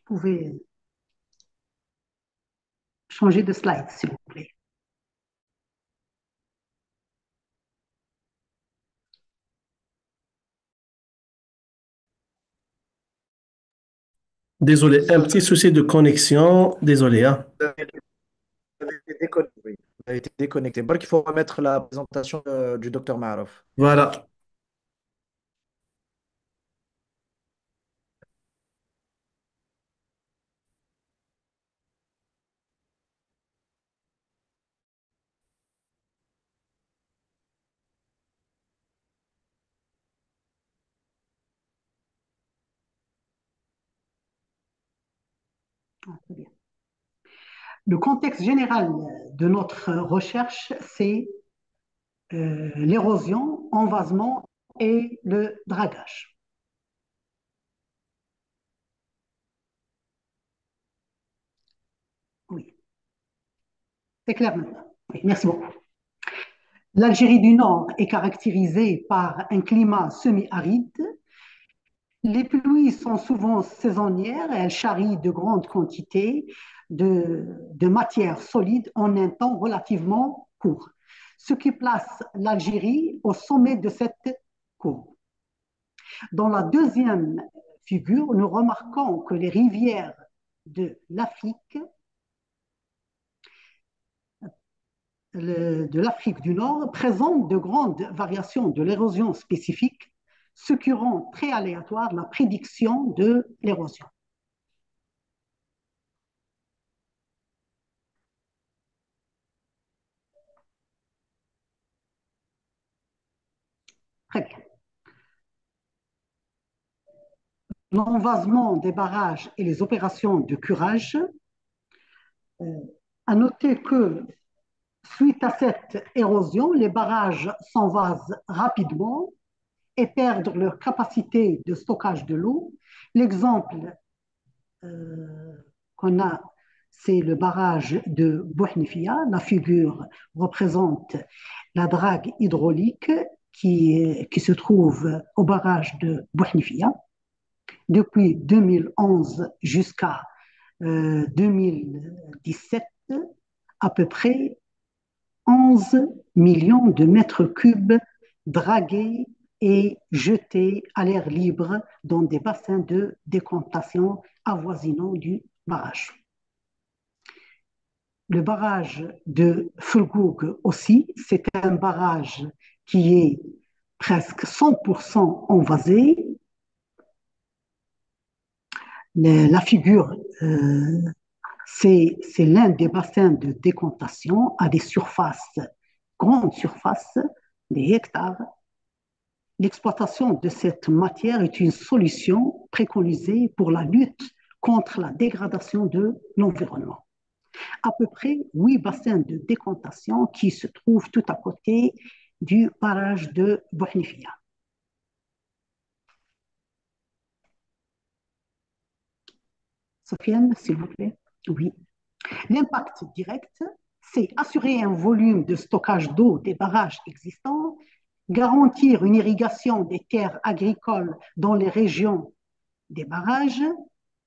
Vous pouvez changer de slide, s'il vous plaît. Désolé, un petit souci de connexion. Désolé, hein. Vous avez été déconnecté. Oui. Vous avez été déconnecté. Bon, il faut remettre la présentation du docteur Marouf. Voilà. Ah, très bien. Le contexte général de notre recherche, c'est l'érosion, envasement et le dragage. Oui, c'est clair maintenant. Oui, merci beaucoup. L'Algérie du Nord est caractérisée par un climat semi-aride. Les pluies sont souvent saisonnières et elles charrient de grandes quantités de matières solides en un temps relativement court, ce qui place l'Algérie au sommet de cette courbe. Dans la deuxième figure, nous remarquons que les rivières de l'Afrique du Nord présentent de grandes variations de l'érosion spécifique, ce qui rend très aléatoire la prédiction de l'érosion. Très bien. L'envasement des barrages et les opérations de curage. À noter que suite à cette érosion, les barrages s'envasent rapidement et perdent leur capacité de stockage de l'eau. L'exemple qu'on a, c'est le barrage de Bouhnifia. La figure représente la drague hydraulique qui se trouve au barrage de Bouhnifia. Depuis 2011 jusqu'à 2017, à peu près 11 millions de mètres cubes dragués et jetés à l'air libre dans des bassins de décantation avoisinant du barrage. Le barrage de Fulgoug aussi, c'est un barrage qui est presque 100% envasé. La figure, c'est l'un des bassins de décantation à des surfaces, grandes surfaces, des hectares. L'exploitation de cette matière est une solution préconisée pour la lutte contre la dégradation de l'environnement. À peu près 8 bassins de décantation qui se trouvent tout à côté du barrage de Bouhnifia. Sofiane, s'il vous plaît. Oui. L'impact direct, c'est assurer un volume de stockage d'eau des barrages existants, garantir une irrigation des terres agricoles dans les régions des barrages,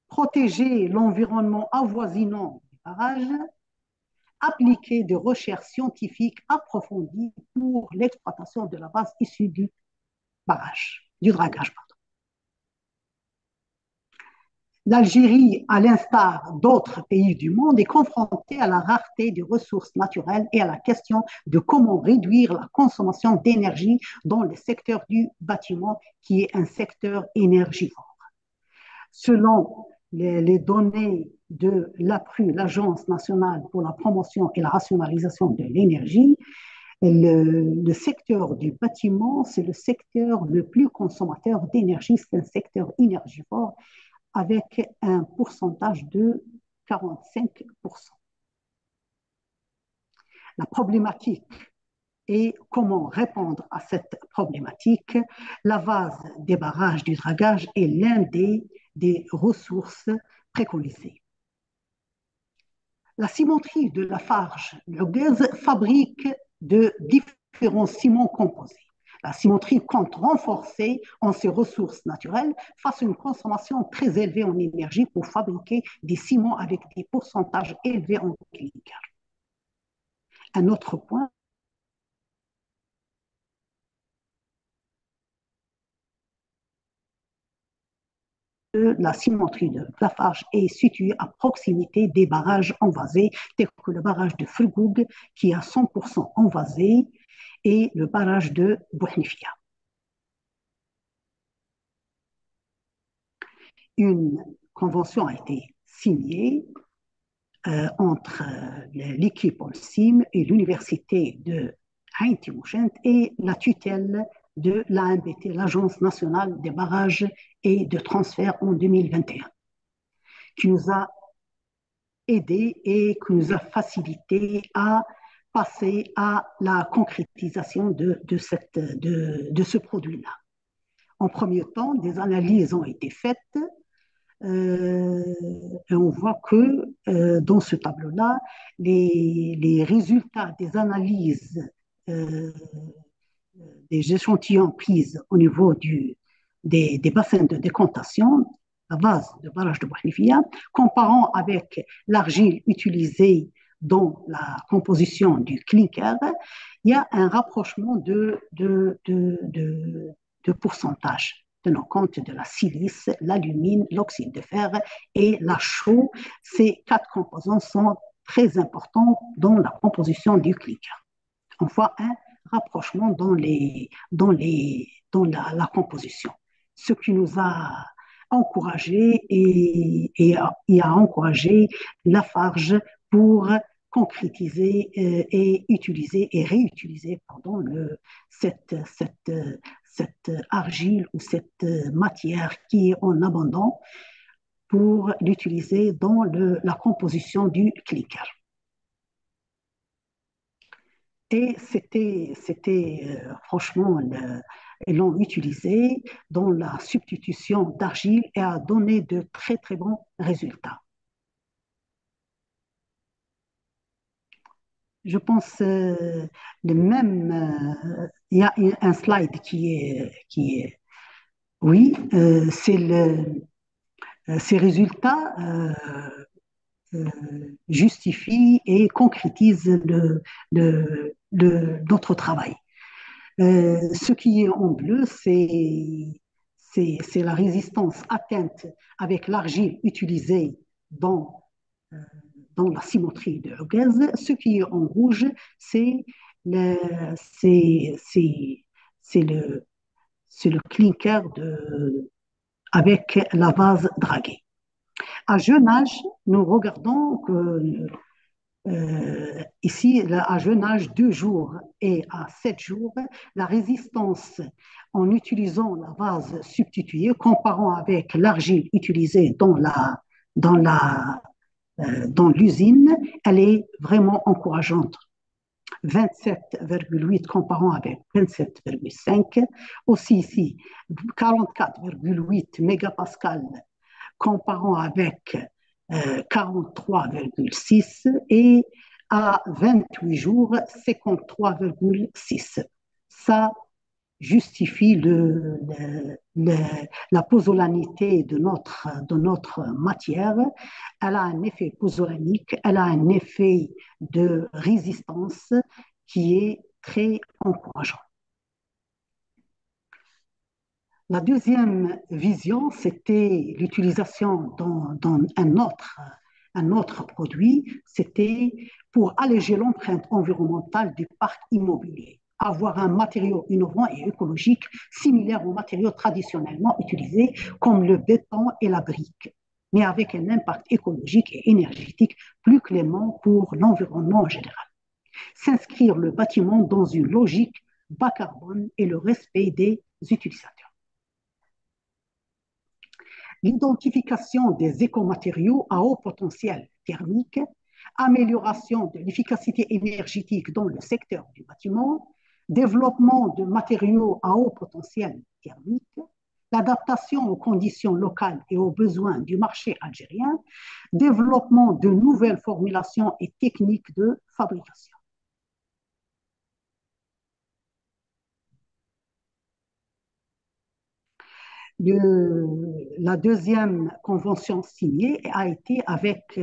protéger l'environnement avoisinant des barrages, appliquer des recherches scientifiques approfondies pour l'exploitation de la base issue du barrage, du dragage. L'Algérie, à l'instar d'autres pays du monde, est confrontée à la rareté des ressources naturelles et à la question de comment réduire la consommation d'énergie dans le secteur du bâtiment, qui est un secteur énergivore. Selon les données de l'APRU, l'Agence nationale pour la promotion et la rationalisation de l'énergie, le secteur du bâtiment, c'est le secteur le plus consommateur d'énergie, c'est un secteur énergivore avec un pourcentage de 45%. La problématique et comment répondre à cette problématique. La vase des barrages du dragage est l'un des ressources préconisées. La cimenterie de Lafarge-Luguez fabrique de différents ciments composés. La cimenterie compte renforcer en ses ressources naturelles face à une consommation très élevée en énergie pour fabriquer des ciments avec des pourcentages élevés en clinker. Un autre point, la cimenterie de Lafarge est située à proximité des barrages envasés, tels que le barrage de Fulgoug, qui est à 100% envasé, et le barrage de Bouhnifia. Une convention a été signée entre l'équipe OLCIM et l'université de Ain Timoujent et la tutelle de l'ANBT, l'Agence nationale des barrages et de transfert en 2021, qui nous a aidé et qui nous a facilité à passer à la concrétisation de ce produit-là. En premier temps, des analyses ont été faites et on voit que dans ce tableau-là, les résultats des analyses euh, des échantillons pris au niveau des bassins de décantation, la base de barrage de Bouhlifia, comparant avec l'argile utilisée dans la composition du clinker, il y a un rapprochement de pourcentage tenant compte de la silice, l'alumine, l'oxyde de fer et la chaux. Ces quatre composants sont très importants dans la composition du clinker. On voit un rapprochement dans la composition, ce qui nous a encouragé et a encouragé Lafarge pour concrétiser et utiliser et réutiliser pardon, cette argile ou cette matière qui est en abondance pour l'utiliser dans la composition du clinker. Et franchement, ils l'ont utilisé dans la substitution d'argile et a donné de très, très bons résultats. Je pense le même, il y a un slide oui, ces résultats justifient et concrétisent notre travail. Ce qui est en bleu, c'est la résistance atteinte avec l'argile utilisée dans, euh, dans la cimenterie de Huguez. Ce qui est en rouge, c'est le, c'est le, le clinker avec la vase draguée. À jeune âge, nous regardons que ici, à jeune âge, 2 jours et à 7 jours, la résistance en utilisant la vase substituée, comparant avec l'argile utilisée dans l'usine, elle est vraiment encourageante. 27,8 comparant avec 27,5. Aussi ici, 44,8 mégapascal comparant avec 43,6 et à 28 jours, 53,6. Ça justifie la posolanité de notre matière. Elle a un effet posolanique, elle a un effet de résistance qui est très encourageant. La deuxième vision, c'était l'utilisation dans un autre produit, c'était pour alléger l'empreinte environnementale du parc immobilier, avoir un matériau innovant et écologique similaire aux matériaux traditionnellement utilisés comme le béton et la brique, mais avec un impact écologique et énergétique plus clément pour l'environnement en général. S'inscrire le bâtiment dans une logique bas carbone et le respect des utilisateurs. L'identification des écomatériaux à haut potentiel thermique, amélioration de l'efficacité énergétique dans le secteur du bâtiment, développement de matériaux à haut potentiel thermique, l'adaptation aux conditions locales et aux besoins du marché algérien, développement de nouvelles formulations et techniques de fabrication. La deuxième convention signée a été avec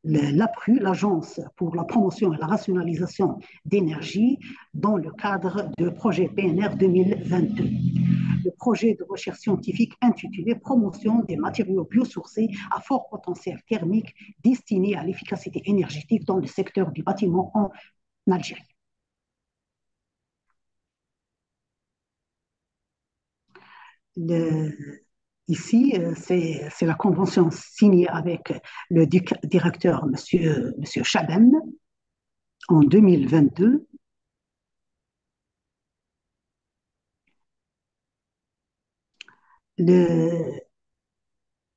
l'APRU, l'Agence pour la promotion et la rationalisation d'énergie, dans le cadre du projet PNR 2022. Le projet de recherche scientifique intitulé Promotion des matériaux biosourcés à fort potentiel thermique destinés à l'efficacité énergétique dans le secteur du bâtiment en Algérie. Ici, c'est la convention signée avec le directeur, monsieur Chabem, en 2022.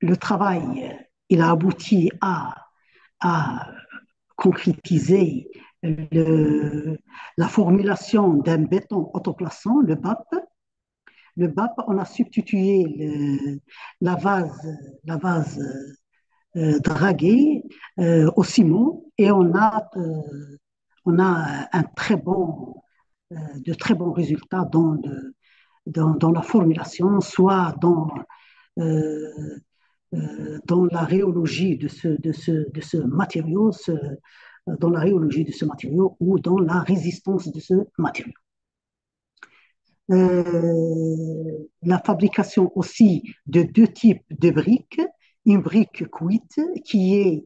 le travail, il a abouti à concrétiser le- la formulation d'un béton autoclassant, le BAP. Le BAP, on a substitué la vase, la vase draguée au ciment et on a de très bons résultats dans la formulation, soit euh, dans la rhéologie de ce matériau, dans la rhéologie de ce matériau ou dans la résistance de ce matériau. La fabrication aussi de deux types de briques, une brique cuite qui est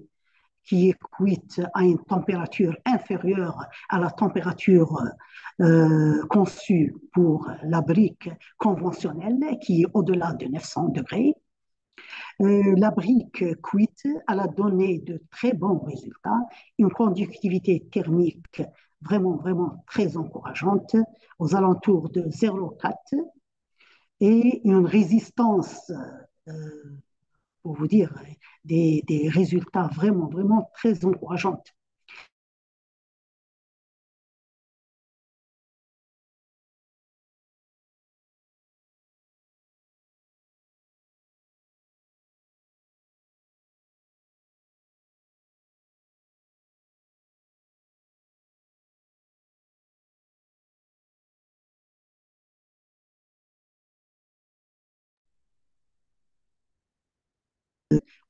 cuite à une température inférieure à la température conçue pour la brique conventionnelle, qui est au-delà de 900 degrés. La brique cuite, elle a donné de très bons résultats, une conductivité thermique vraiment très encourageante, aux alentours de 0,4 et une résistance, euh, pour vous dire, des résultats vraiment très encourageants.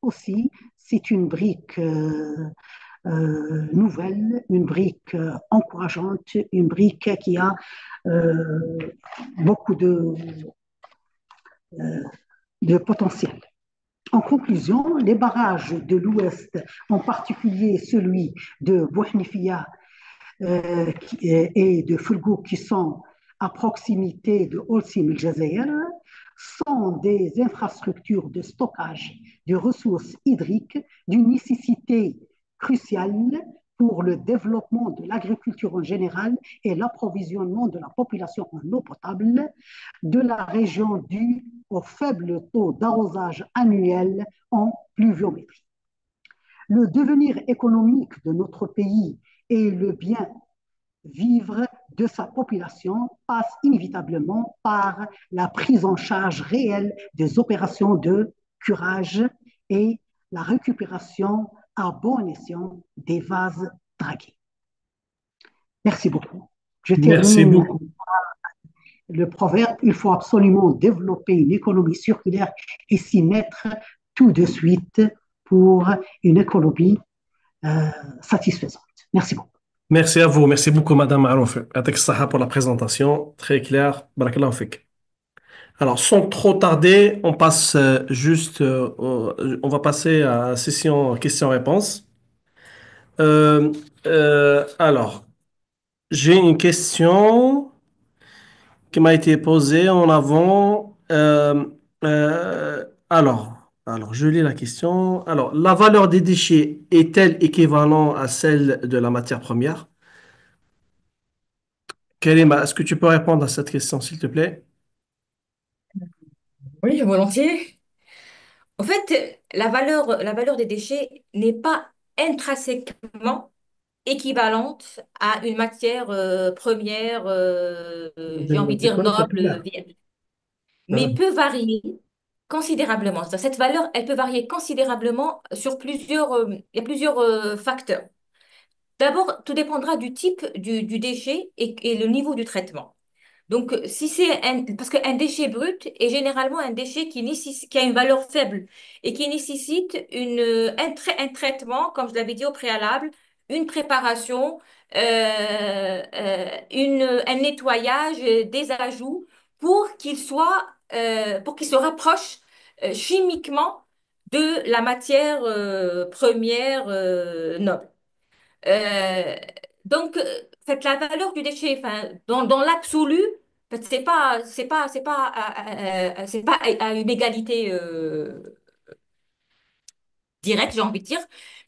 Aussi, c'est une brique nouvelle, une brique encourageante, une brique qui a euh, beaucoup euh, de potentiel. En conclusion, les barrages de l'Ouest, en particulier celui de Bouhnifia et de Fulgou, qui sont à proximité de Holcim el Jazeera, sont des infrastructures de stockage de ressources hydriques d'une nécessité cruciale pour le développement de l'agriculture en général et l'approvisionnement de la population en eau potable de la région due au faible taux d'arrosage annuel en pluviométrie. Le devenir économique de notre pays et le bien vivre de sa population passe inévitablement par la prise en charge réelle des opérations de curage et la récupération à bon escient des vases dragués. Merci beaucoup. Je Merci termine beaucoup. le proverbe, il faut absolument développer une économie circulaire et s'y mettre tout de suite pour une économie satisfaisante. Merci beaucoup. Merci à vous. Merci beaucoup, Madame Arouf. Atek Saha pour la présentation. Très clair. Barakallahu fik. Alors, sans trop tarder, on passe on va passer à la session questions-réponses. Euh, alors, j'ai une question qui m'a été posée en avant. Alors, je lis la question. Alors, la valeur des déchets est-elle équivalente à celle de la matière première? Karima, est-ce que tu peux répondre à cette question, s'il te plaît? Oui, volontiers. En fait, la valeur des déchets n'est pas intrinsèquement équivalente à une matière première, j'ai envie de C'est dire quoi le noble, vocabulaire? vierge, Ah, mais peut varier considérablement. Cette valeur, elle peut varier considérablement sur il y a plusieurs facteurs. D'abord, tout dépendra du type du déchet et le niveau du traitement. Donc, si c'est parce qu'un déchet brut est généralement un déchet qui a une valeur faible et qui nécessite un traitement, comme je l'avais dit au préalable, une préparation, un nettoyage, des ajouts pour qu'il se rapproche chimiquement de la matière première noble. Euh, donc, la valeur du déchet, enfin, dans l'absolu, en fait, c'est pas à une égalité directe, j'ai envie de dire,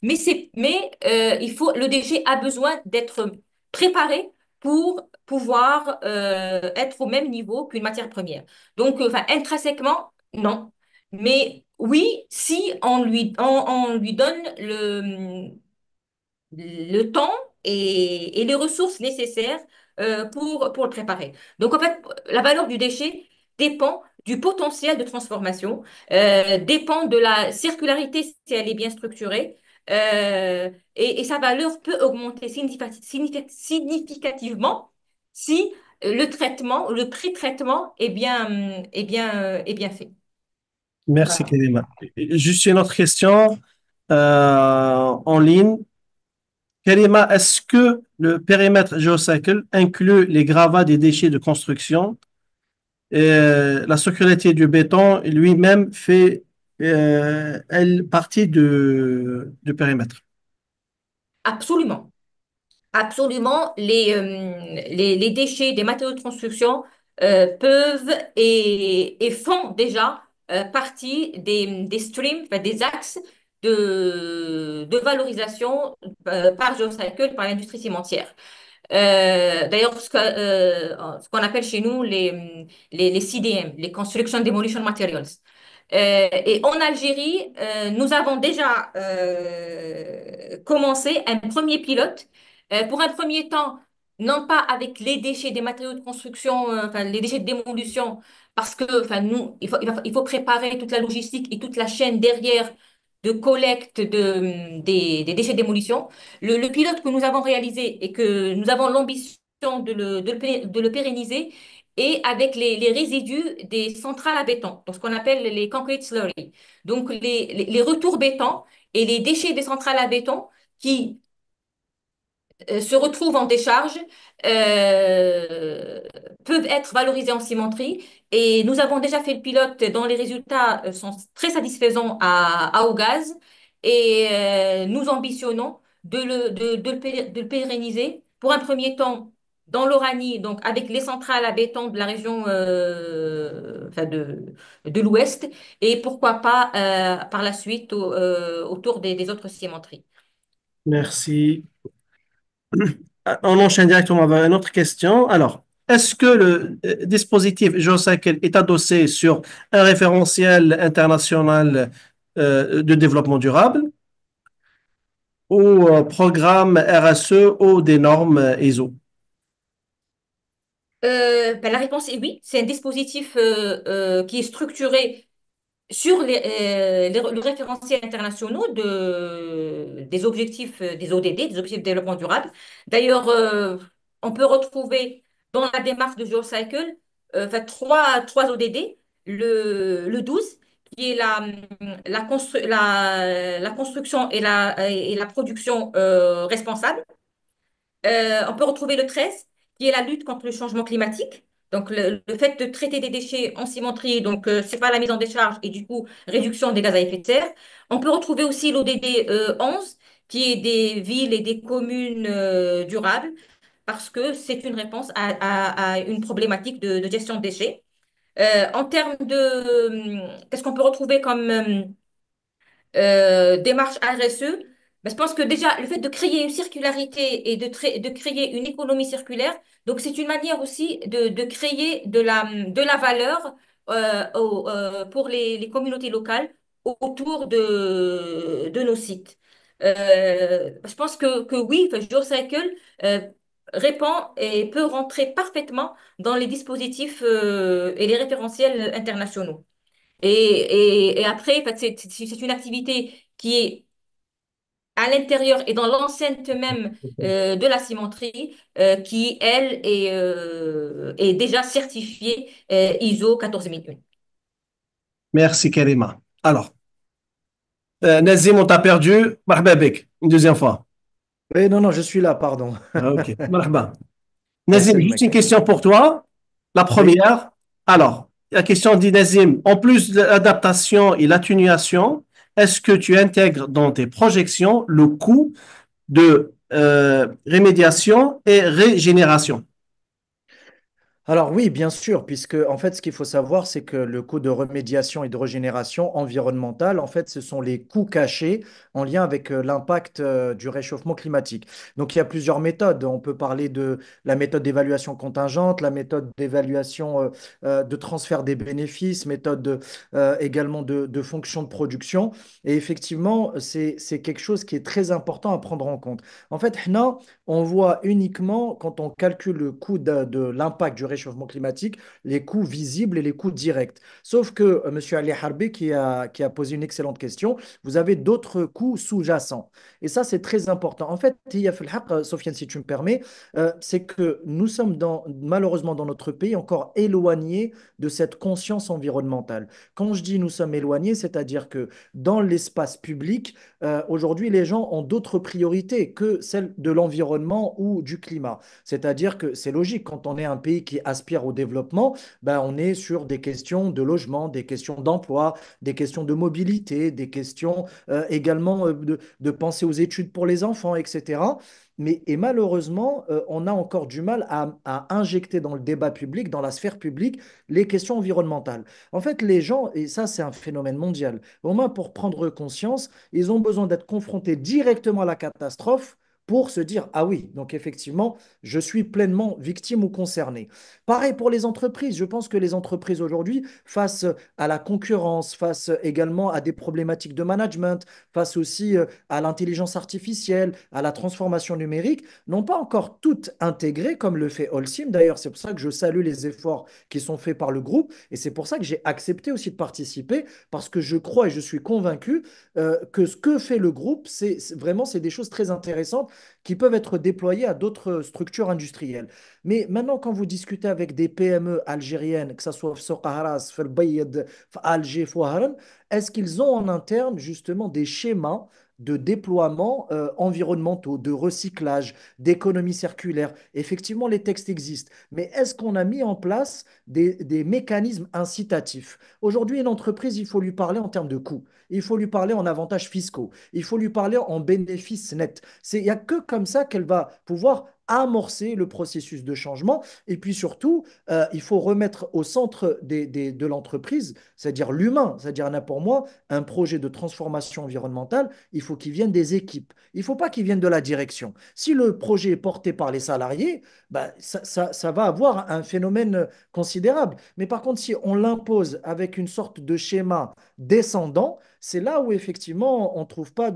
le déchet a besoin d'être préparé pour pouvoir être au même niveau qu'une matière première. Donc, intrinsèquement, non. Mais oui, si on lui donne le temps et les ressources nécessaires pour le préparer. Donc, en fait, la valeur du déchet dépend du potentiel de transformation, dépend de la circularité si elle est bien structurée, et sa valeur peut augmenter significativement si le traitement, le pré-traitement est bien fait. Merci, Ah, Karima. Juste une autre question en ligne. Karima, est-ce que le périmètre GeoCycle inclut les gravats des déchets de construction? Et la sécurité du béton lui-même fait elle, partie du périmètre. Absolument. Absolument, les déchets des matériaux de construction peuvent et font déjà partie des streams, enfin, des axes de valorisation par Geocycle, par l'industrie cimentière. D'ailleurs, ce qu'on appelle chez nous les CDM, les Construction Demolition Materials. Et en Algérie, nous avons déjà commencé un premier pilote. Pour un premier temps, non pas avec les déchets des matériaux de construction, enfin les déchets de démolition, parce que enfin, nous, il faut préparer toute la logistique et toute la chaîne derrière de collecte des déchets de démolition. Le pilote que nous avons réalisé et que nous avons l'ambition de le pérenniser et avec les résidus des centrales à béton, donc ce qu'on appelle les concrete slurry. Donc les retours béton et les déchets des centrales à béton qui se retrouvent en décharge euh, peuvent être valorisés en cimenterie. Et nous avons déjà fait le pilote dont les résultats sont très satisfaisants à Augaz. Et nous ambitionnons de le pérenniser pour un premier temps dans l'Oranie, donc avec les centrales à béton de la région enfin de l'Ouest, et pourquoi pas par la suite autour des autres cimenteries. Merci. On enchaîne directement avec une autre question. Alors, est-ce que le dispositif GeoCycle est adossé sur un référentiel international de développement durable ou programme RSE ou des normes ISO? Ben, la réponse est oui. C'est un dispositif qui est structuré sur le référentiel internationaux des objectifs des ODD, des objectifs de développement durable. D'ailleurs, on peut retrouver dans la démarche de GeoCycle enfin, trois ODD. Le 12, qui est la construction et la production responsable. On peut retrouver le 13, qui est la lutte contre le changement climatique. Donc, le fait de traiter des déchets en cimenterie, donc, c'est pas la mise en décharge et du coup, réduction des gaz à effet de serre. On peut retrouver aussi l'ODD 11, qui est des villes et des communes durables, parce que c'est une réponse à une problématique de gestion de déchets. En termes qu'est-ce qu'on peut retrouver comme démarche RSE, ben, je pense que déjà, le fait de créer une circularité et de créer une économie circulaire, donc c'est une manière aussi de créer de la valeur pour les communautés locales autour de nos sites. Je pense que oui, enfin, GeoCycle euh, répond et peut rentrer parfaitement dans les dispositifs et les référentiels internationaux. Et après, en fait, c'est une activité qui est à l'intérieur et dans l'enceinte même de la cimenterie, qui, elle, est déjà certifiée ISO 14001. Merci, Karima. Alors, Nazim, on t'a perdu. Marhaba bek, une deuxième fois. oui, non, non, je suis là, pardon. Ah, ok, marhaba. Nazim, Merci, juste une mec. question pour toi. La Oui. première, alors, la question dit Nazim, en plus de l'adaptation et l'atténuation, est-ce que tu intègres dans tes projections le coût de rémédiation et régénération? Alors oui, bien sûr, puisque en fait, ce qu'il faut savoir, c'est que le coût de remédiation et de régénération environnementale, en fait, ce sont les coûts cachés en lien avec l'impact du réchauffement climatique. Donc, il y a plusieurs méthodes. On peut parler de la méthode d'évaluation contingente, la méthode d'évaluation de transfert des bénéfices, également de fonction de production. Et effectivement, c'est quelque chose qui est très important à prendre en compte. En fait, on voit uniquement, quand on calcule le coût de l'impact du réchauffement climatique, les coûts visibles et les coûts directs. Sauf que M. Ali Harbi, qui a posé une excellente question, vous avez d'autres coûts sous-jacents. Et ça, c'est très important. En fait, il y a fait le haq, Sofiane, si tu me permets, c'est que nous sommes malheureusement dans notre pays encore éloignés de cette conscience environnementale. Quand je dis nous sommes éloignés, c'est-à-dire que dans l'espace public, aujourd'hui, les gens ont d'autres priorités que celles de l'environnement ou du climat. C'est-à-dire que c'est logique, quand on est un pays qui aspire au développement, ben, on est sur des questions de logement, des questions d'emploi, des questions de mobilité, des questions également de penser aux études pour les enfants, etc. Et malheureusement, on a encore du mal à injecter dans le débat public, dans la sphère publique, les questions environnementales. En fait, les gens, et ça c'est un phénomène mondial, au moins pour prendre conscience, ils ont besoin d'être confrontés directement à la catastrophe pour se dire, ah oui, donc effectivement, je suis pleinement victime ou concerné. Pareil pour les entreprises. Je pense que les entreprises aujourd'hui, face à la concurrence, face également à des problématiques de management, face aussi à l'intelligence artificielle, à la transformation numérique, n'ont pas encore toutes intégré comme le fait Holcim. D'ailleurs, c'est pour ça que je salue les efforts qui sont faits par le groupe et c'est pour ça que j'ai accepté aussi de participer parce que je crois et je suis convaincu que ce que fait le groupe, vraiment c'est des choses très intéressantes qui peuvent être déployées à d'autres structures industrielles. Mais maintenant, quand vous discutez avec des PME algériennes, que ce soit Soqaharas, Felbayed, Alger, Fouaran, est-ce qu'ils ont en interne justement des schémas de déploiement environnementaux, de recyclage, d'économie circulaire? Effectivement, les textes existent, mais est-ce qu'on a mis en place des mécanismes incitatifs? Aujourd'hui, une entreprise, il faut lui parler en termes de coûts, il faut lui parler en avantages fiscaux, il faut lui parler en bénéfices nets. Il n'y a que comme ça qu'elle va pouvoir amorcer le processus de changement. Et puis surtout, il faut remettre au centre de l'entreprise, c'est-à-dire l'humain. C'est-à-dire, pour moi, un projet de transformation environnementale, il faut qu'il vienne des équipes. Il ne faut pas qu'il vienne de la direction. Si le projet est porté par les salariés, bah, ça va avoir un phénomène considérable. Mais par contre, si on l'impose avec une sorte de schéma descendant, c'est là où effectivement on ne trouve pas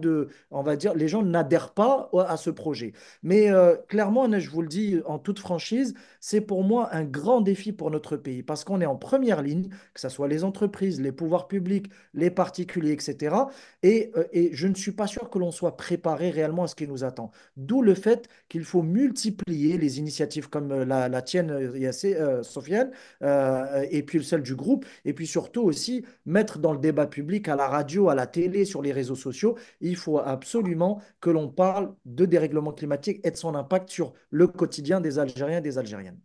on va dire, les gens n'adhèrent pas à ce projet. Mais clairement, je vous le dis en toute franchise, c'est pour moi un grand défi pour notre pays parce qu'on est en première ligne, que ce soit les entreprises, les pouvoirs publics, les particuliers, etc. Et je ne suis pas sûr que l'on soit préparé réellement à ce qui nous attend. D'où le fait qu'il faut multiplier les initiatives comme la tienne, Yassé, Sofiane, et puis celle du groupe, et puis surtout aussi mettre dans le débat public, à la radio, à la télé, sur les réseaux sociaux, il faut absolument que l'on parle de dérèglement climatique et de son impact sur le quotidien des Algériens et des Algériennes.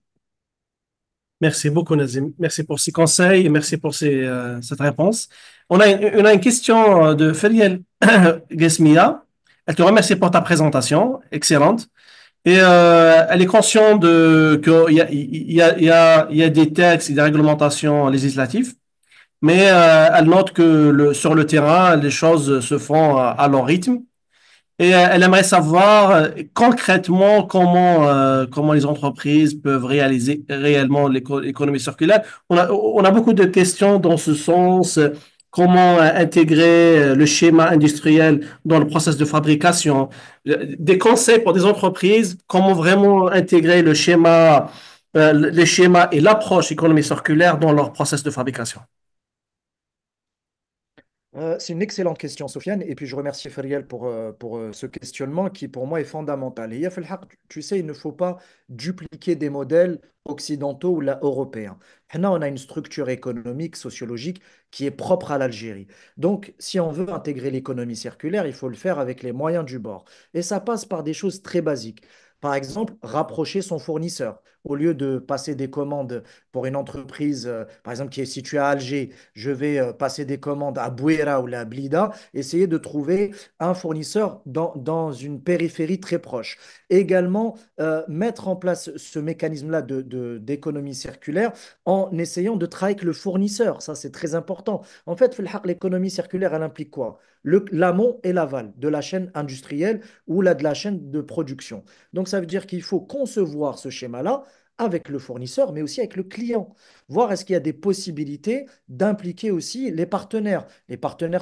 Merci beaucoup, Nazim. Merci pour ces conseils et merci pour cette réponse. On a une question de Feriel Gesmia. Elle te remercie pour ta présentation, excellente. Et elle est consciente qu'il y a, il y a des textes et des réglementations législatives, mais elle note que sur le terrain, les choses se font à leur rythme. Et elle aimerait savoir concrètement comment les entreprises peuvent réaliser réellement l'économie circulaire. On a beaucoup de questions dans ce sens. Comment intégrer le schéma industriel dans le processus de fabrication? Des conseils pour des entreprises, comment vraiment intégrer les schémas et l'approche économie circulaire dans leur processus de fabrication. C'est une excellente question, Sofiane. Et puis, je remercie Feriel pour ce questionnement qui, pour moi, est fondamental. Et Yaf el Haq, tu sais, il ne faut pas dupliquer des modèles occidentaux ou européens. Maintenant, on a une structure économique, sociologique qui est propre à l'Algérie. Donc, si on veut intégrer l'économie circulaire, il faut le faire avec les moyens du bord. Et ça passe par des choses très basiques. Par exemple, rapprocher son fournisseur. Au lieu de passer des commandes pour une entreprise, par exemple, qui est située à Alger, je vais passer des commandes à Bouira ou à Blida, essayer de trouver un fournisseur dans une périphérie très proche. Également, mettre en place ce mécanisme-là d'économie circulaire en essayant de travailler avec le fournisseur. Ça, c'est très important. En fait, l'économie circulaire, elle implique quoi? L'amont et l'aval de la chaîne industrielle ou de la chaîne de production. Donc, ça veut dire qu'il faut concevoir ce schéma-là avec le fournisseur, mais aussi avec le client. Voir est-ce qu'il y a des possibilités d'impliquer aussi les partenaires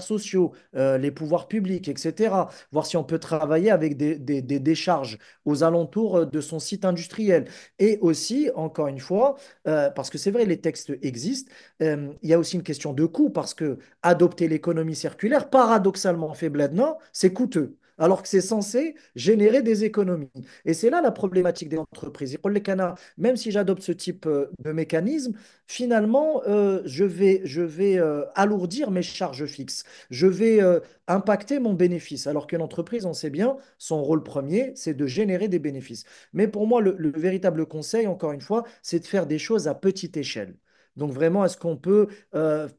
sociaux, les pouvoirs publics, etc. Voir si on peut travailler avec des décharges aux alentours de son site industriel. Et aussi, encore une fois, parce que c'est vrai, les textes existent, il y a aussi une question de coût, parce que adopter l'économie circulaire, paradoxalement, fait Bledna, c'est coûteux. Alors que c'est censé générer des économies. Et c'est là la problématique des entreprises. Et pour les canards, même si j'adopte ce type de mécanisme, finalement, je vais alourdir mes charges fixes. Je vais impacter mon bénéfice. Alors qu'une entreprise, on sait bien, son rôle premier, c'est de générer des bénéfices. Mais pour moi, le véritable conseil, encore une fois, c'est de faire des choses à petite échelle. Donc vraiment, est-ce qu'on peut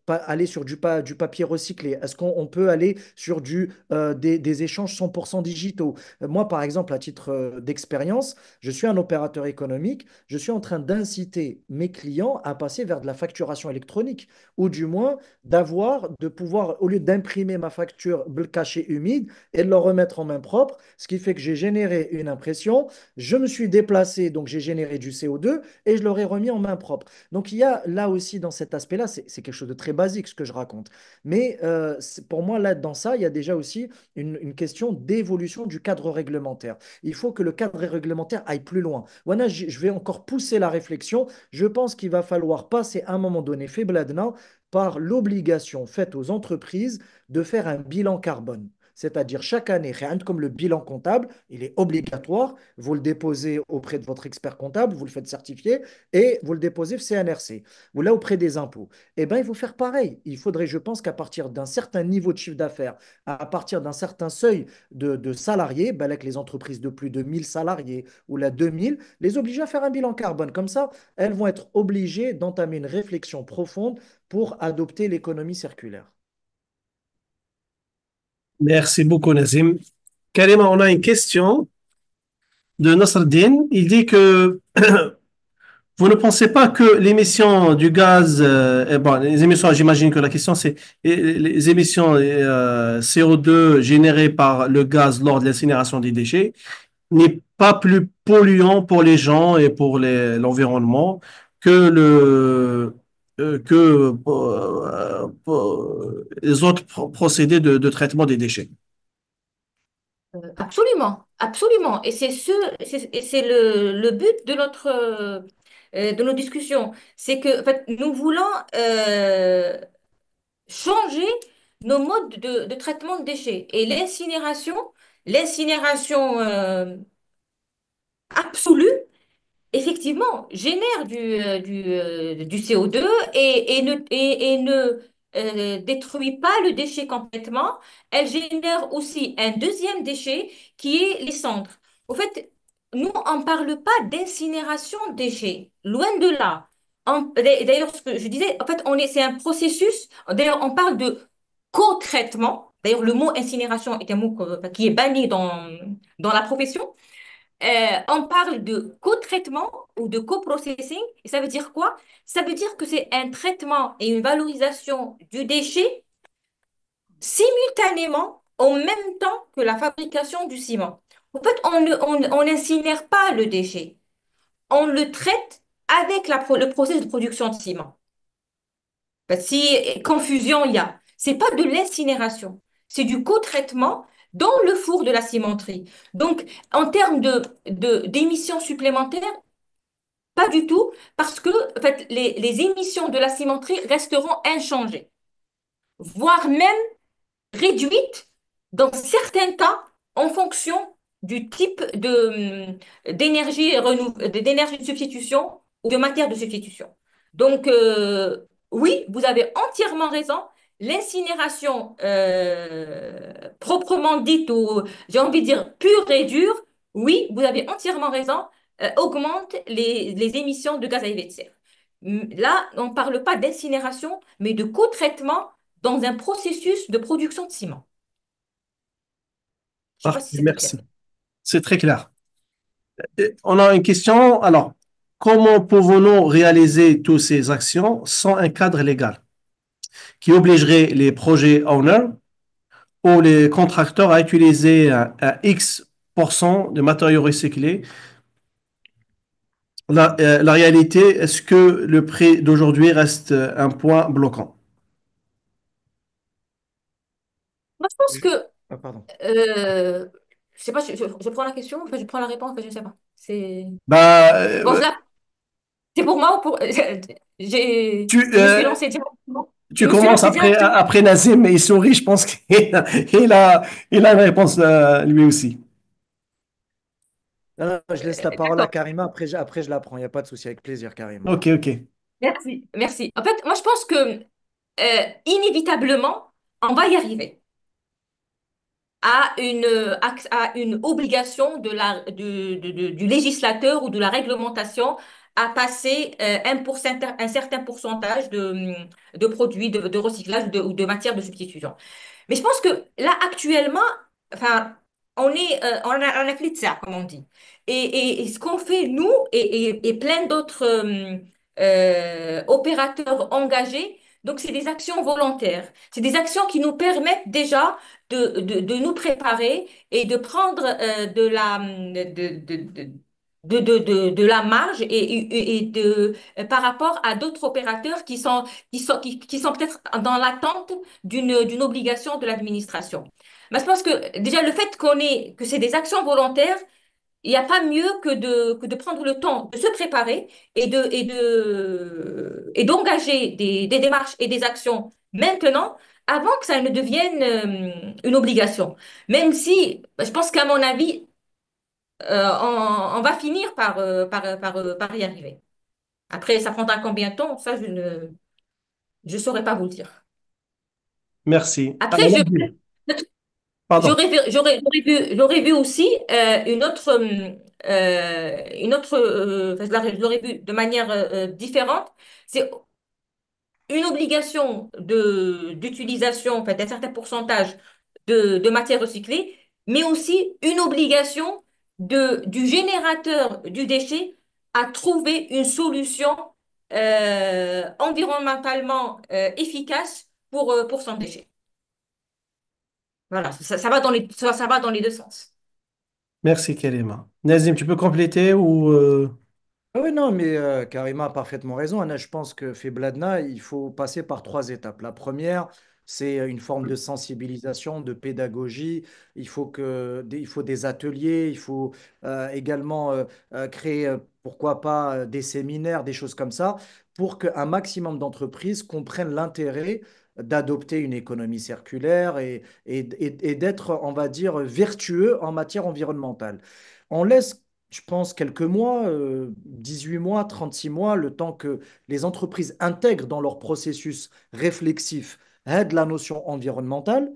aller sur du papier recyclé? Est-ce qu'on peut aller sur des échanges 100% digitaux? Moi, par exemple, à titre d'expérience, je suis un opérateur économique. Je suis en train d'inciter mes clients à passer vers de la facturation électronique, ou du moins de pouvoir, au lieu d'imprimer ma facture le cachet humide et de le remettre en main propre, ce qui fait que j'ai généré une impression, je me suis déplacé, donc j'ai généré du CO2 et je l'aurais remis en main propre. Donc il y a là aussi dans cet aspect-là, c'est quelque chose de très basique ce que je raconte. Mais pour moi, là, dans ça, il y a déjà aussi une question d'évolution du cadre réglementaire. Il faut que le cadre réglementaire aille plus loin. Voilà, je vais encore pousser la réflexion. Je pense qu'il va falloir passer à un moment donné, fait Bladna, par l'obligation faite aux entreprises de faire un bilan carbone. C'est-à-dire chaque année, rien comme le bilan comptable, il est obligatoire. Vous le déposez auprès de votre expert comptable, vous le faites certifier et vous le déposez au CNRC ou là auprès des impôts. Eh bien, il faut faire pareil. Il faudrait, je pense, qu'à partir d'un certain niveau de chiffre d'affaires, à partir d'un certain seuil de salariés, ben, avec les entreprises de plus de 1000 salariés ou la 2000, les obliger à faire un bilan carbone. Comme ça, elles vont être obligées d'entamer une réflexion profonde pour adopter l'économie circulaire. Merci beaucoup, Nazim. Karima, on a une question de Nasreddin. Il dit que vous ne pensez pas que l'émission du gaz, bon, les émissions, j'imagine que la question c'est les émissions CO2 générées par le gaz lors de l'incinération des déchets n'est pas plus polluant pour les gens et pour l'environnement que les autres procédés de traitement des déchets. Absolument, absolument. Et c'est le but de nos discussions. C'est que, en fait, nous voulons changer nos modes de traitement de déchets. Et l'incinération absolue, effectivement, génère du CO2 et ne détruit pas le déchet complètement. Elle génère aussi un deuxième déchet qui est les cendres. Au fait, nous, on ne parle pas d'incinération de déchets, loin de là. D'ailleurs, ce que je disais, en fait, c'est un processus. D'ailleurs, on parle de co-traitement. D'ailleurs, le mot incinération est un mot qui est banni dans la profession. On parle de co-traitement ou de co-processing. Et ça veut dire quoi? Ça veut dire que c'est un traitement et une valorisation du déchet simultanément en même temps que la fabrication du ciment. En fait, on n'incinère pas le déchet. On le traite avec le processus de production de ciment. Si confusion il y a, c'est pas de l'incinération, c'est du co-traitement dans le four de la cimenterie. Donc, en termes d'émissions supplémentaires, pas du tout, parce que en fait, les émissions de la cimenterie resteront inchangées, voire même réduites dans certains cas en fonction du type d'énergie de substitution ou de matière de substitution. Donc, oui, vous avez entièrement raison. L'incinération proprement dite, ou j'ai envie de dire pure et dure, oui, vous avez entièrement raison. augmente les émissions de gaz à effet de serre. Là, on ne parle pas d'incinération, mais de co-traitement dans un processus de production de ciment. Je ne sais pas Parfait, si c'est plus clair. merci. C'est très clair. On a une question. Alors, comment pouvons-nous réaliser toutes ces actions sans un cadre légal qui obligerait les projets owners ou les contracteurs à utiliser un X% de matériaux recyclés? La réalité, est-ce que le prix d'aujourd'hui reste un point bloquant? Moi, je pense Oui. que, Ah, pardon. je sais pas, je prends la question, enfin, je prends la réponse, enfin, je ne sais pas. Bah, Bon, c'est pour moi ou pour... tu, Je me suis lancée directement. Je tu me suis commences lancée directement. après Nazim, mais il sourit, je pense qu'il a, il a une réponse lui aussi. Non, non, je laisse la parole à D'accord. Karima. Après, je la prends. Il n'y a pas de souci. Avec plaisir, Karima. Ok, ok. Merci. Merci. En fait, moi, je pense que inévitablement, on va y arriver à une obligation du législateur ou de la réglementation à passer un certain pourcentage de produits de recyclage ou de matières de substitution. Mais je pense que là, actuellement, enfin, on a clé de ça, comme on dit. Et ce qu'on fait, nous, et plein d'autres opérateurs engagés, donc c'est des actions volontaires. C'est des actions qui nous permettent déjà de nous préparer et de prendre de la marge par rapport à d'autres opérateurs qui sont peut-être dans l'attente d'une obligation de l'administration. Mais je pense que déjà le fait que c'est des actions volontaires, il n'y a pas mieux que de prendre le temps de se préparer et d'engager des démarches et des actions maintenant avant que ça ne devienne une obligation. Même si je pense qu'à mon avis, on va finir par y arriver. Après, ça prendra combien de temps? Ça, je saurais pas vous le dire. Merci. Après, Alors, Nazim, pardon. j'aurais vu aussi enfin, je l'aurais vu de manière différente. C'est une obligation d'utilisation, en fait, d'un certain pourcentage de matières recyclées, mais aussi une obligation du générateur du déchet à trouver une solution environnementalement efficace pour son déchet. Voilà, ça va ça va dans les deux sens. Merci, Karima. Nazim, tu peux compléter ou Ah oui, non, mais Karima a parfaitement raison. Anna, je pense que fait Bladna, il faut passer par trois étapes. La première, c'est une forme de sensibilisation, de pédagogie. Il faut des ateliers, il faut également créer, pourquoi pas, des séminaires, des choses comme ça, pour qu'un maximum d'entreprises comprennent l'intérêt d'adopter une économie circulaire et d'être, on va dire, vertueux en matière environnementale. On laisse je pense, quelques mois, 18 mois, 36 mois, le temps que les entreprises intègrent dans leur processus réflexif la notion environnementale.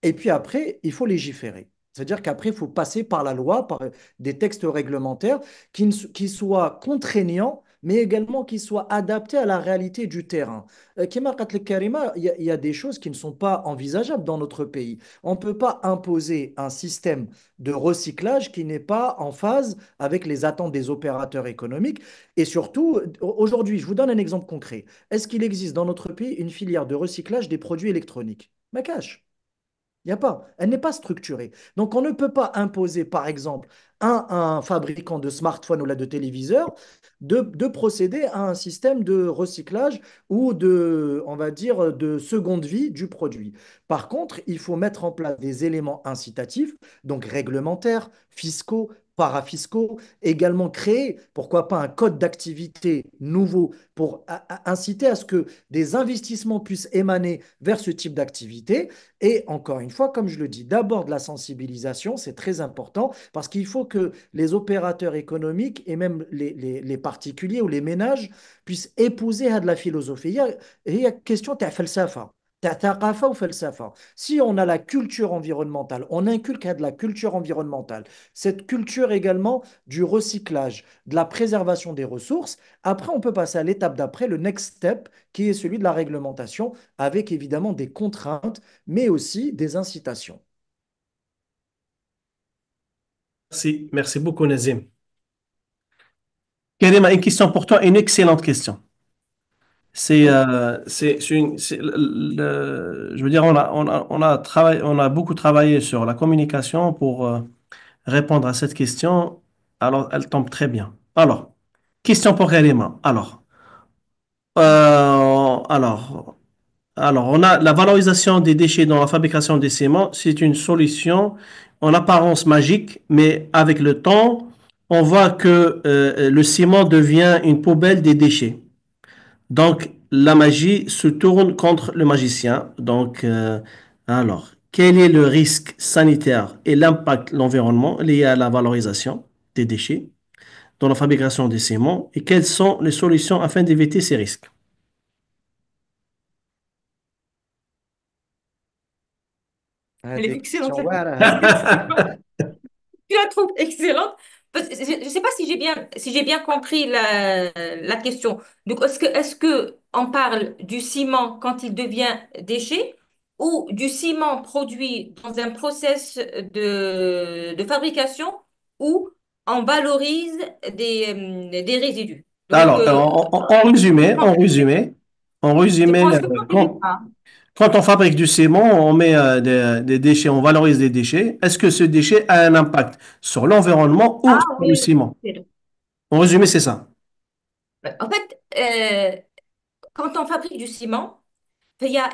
Et puis après, il faut légiférer. C'est-à-dire qu'après, il faut passer par la loi, par des textes réglementaires qui soient contraignants, mais également qui soient adaptés à la réalité du terrain. Kema Qatlek Karima, il y a des choses qui ne sont pas envisageables dans notre pays. On ne peut pas imposer un système de recyclage qui n'est pas en phase avec les attentes des opérateurs économiques. Et surtout, aujourd'hui, je vous donne un exemple concret. Est-ce qu'il existe dans notre pays une filière de recyclage des produits électroniques? Ma cache. Il n'y a pas. Elle n'est pas structurée. Donc, on ne peut pas imposer, par exemple, à un fabricant de smartphone ou là, de téléviseur de procéder à un système de recyclage ou de, on va dire, de seconde vie du produit. Par contre, il faut mettre en place des éléments incitatifs, donc réglementaires, fiscaux, parafiscaux, également créer, pourquoi pas, un code d'activité nouveau pour inciter à ce que des investissements puissent émaner vers ce type d'activité et encore une fois, comme je le dis, d'abord de la sensibilisation, c'est très important parce qu'il faut que les opérateurs économiques et même les particuliers ou les ménages puissent épouser de la philosophie. Il y a question de falsafa. ثقافة وفلسفة. Si on a la culture environnementale, on inculque de la culture environnementale, cette culture également du recyclage, de la préservation des ressources. Après, on peut passer à l'étape d'après, le next step, qui est celui de la réglementation, avec évidemment des contraintes, mais aussi des incitations. Merci, merci beaucoup, Nazim. Karima, une question pour toi, une excellente question. Oui. Je veux dire, on a beaucoup travaillé sur la communication pour répondre à cette question. Alors, elle tombe très bien. Alors, question pour Karima. Euh, alors, on a la valorisation des déchets dans la fabrication des ciments. C'est une solution en apparence magique, mais avec le temps, on voit que le ciment devient une poubelle des déchets. Donc, la magie se tourne contre le magicien. Quel est le risque sanitaire et l'impact de l'environnement lié à la valorisation des déchets dans la fabrication des ciments et quelles sont les solutions afin d'éviter ces risques? Elle est هذه excellente, question cette واعرة. question. Je la trouve excellente. Je ne sais pas si j'ai bien compris la question. Donc, est-ce que on parle du ciment quand il devient déchet ou du ciment produit dans un process de fabrication où on valorise des résidus? Donc, Alors, en je résumé, pense que moi, je dis ça. quand on fabrique du ciment, on met des déchets, on valorise des déchets. Est-ce que ce déchet a un impact sur l'environnement ou Ah sur le oui, ciment? c'est vrai. En résumé, c'est ça. En fait, quand on fabrique du ciment, il y a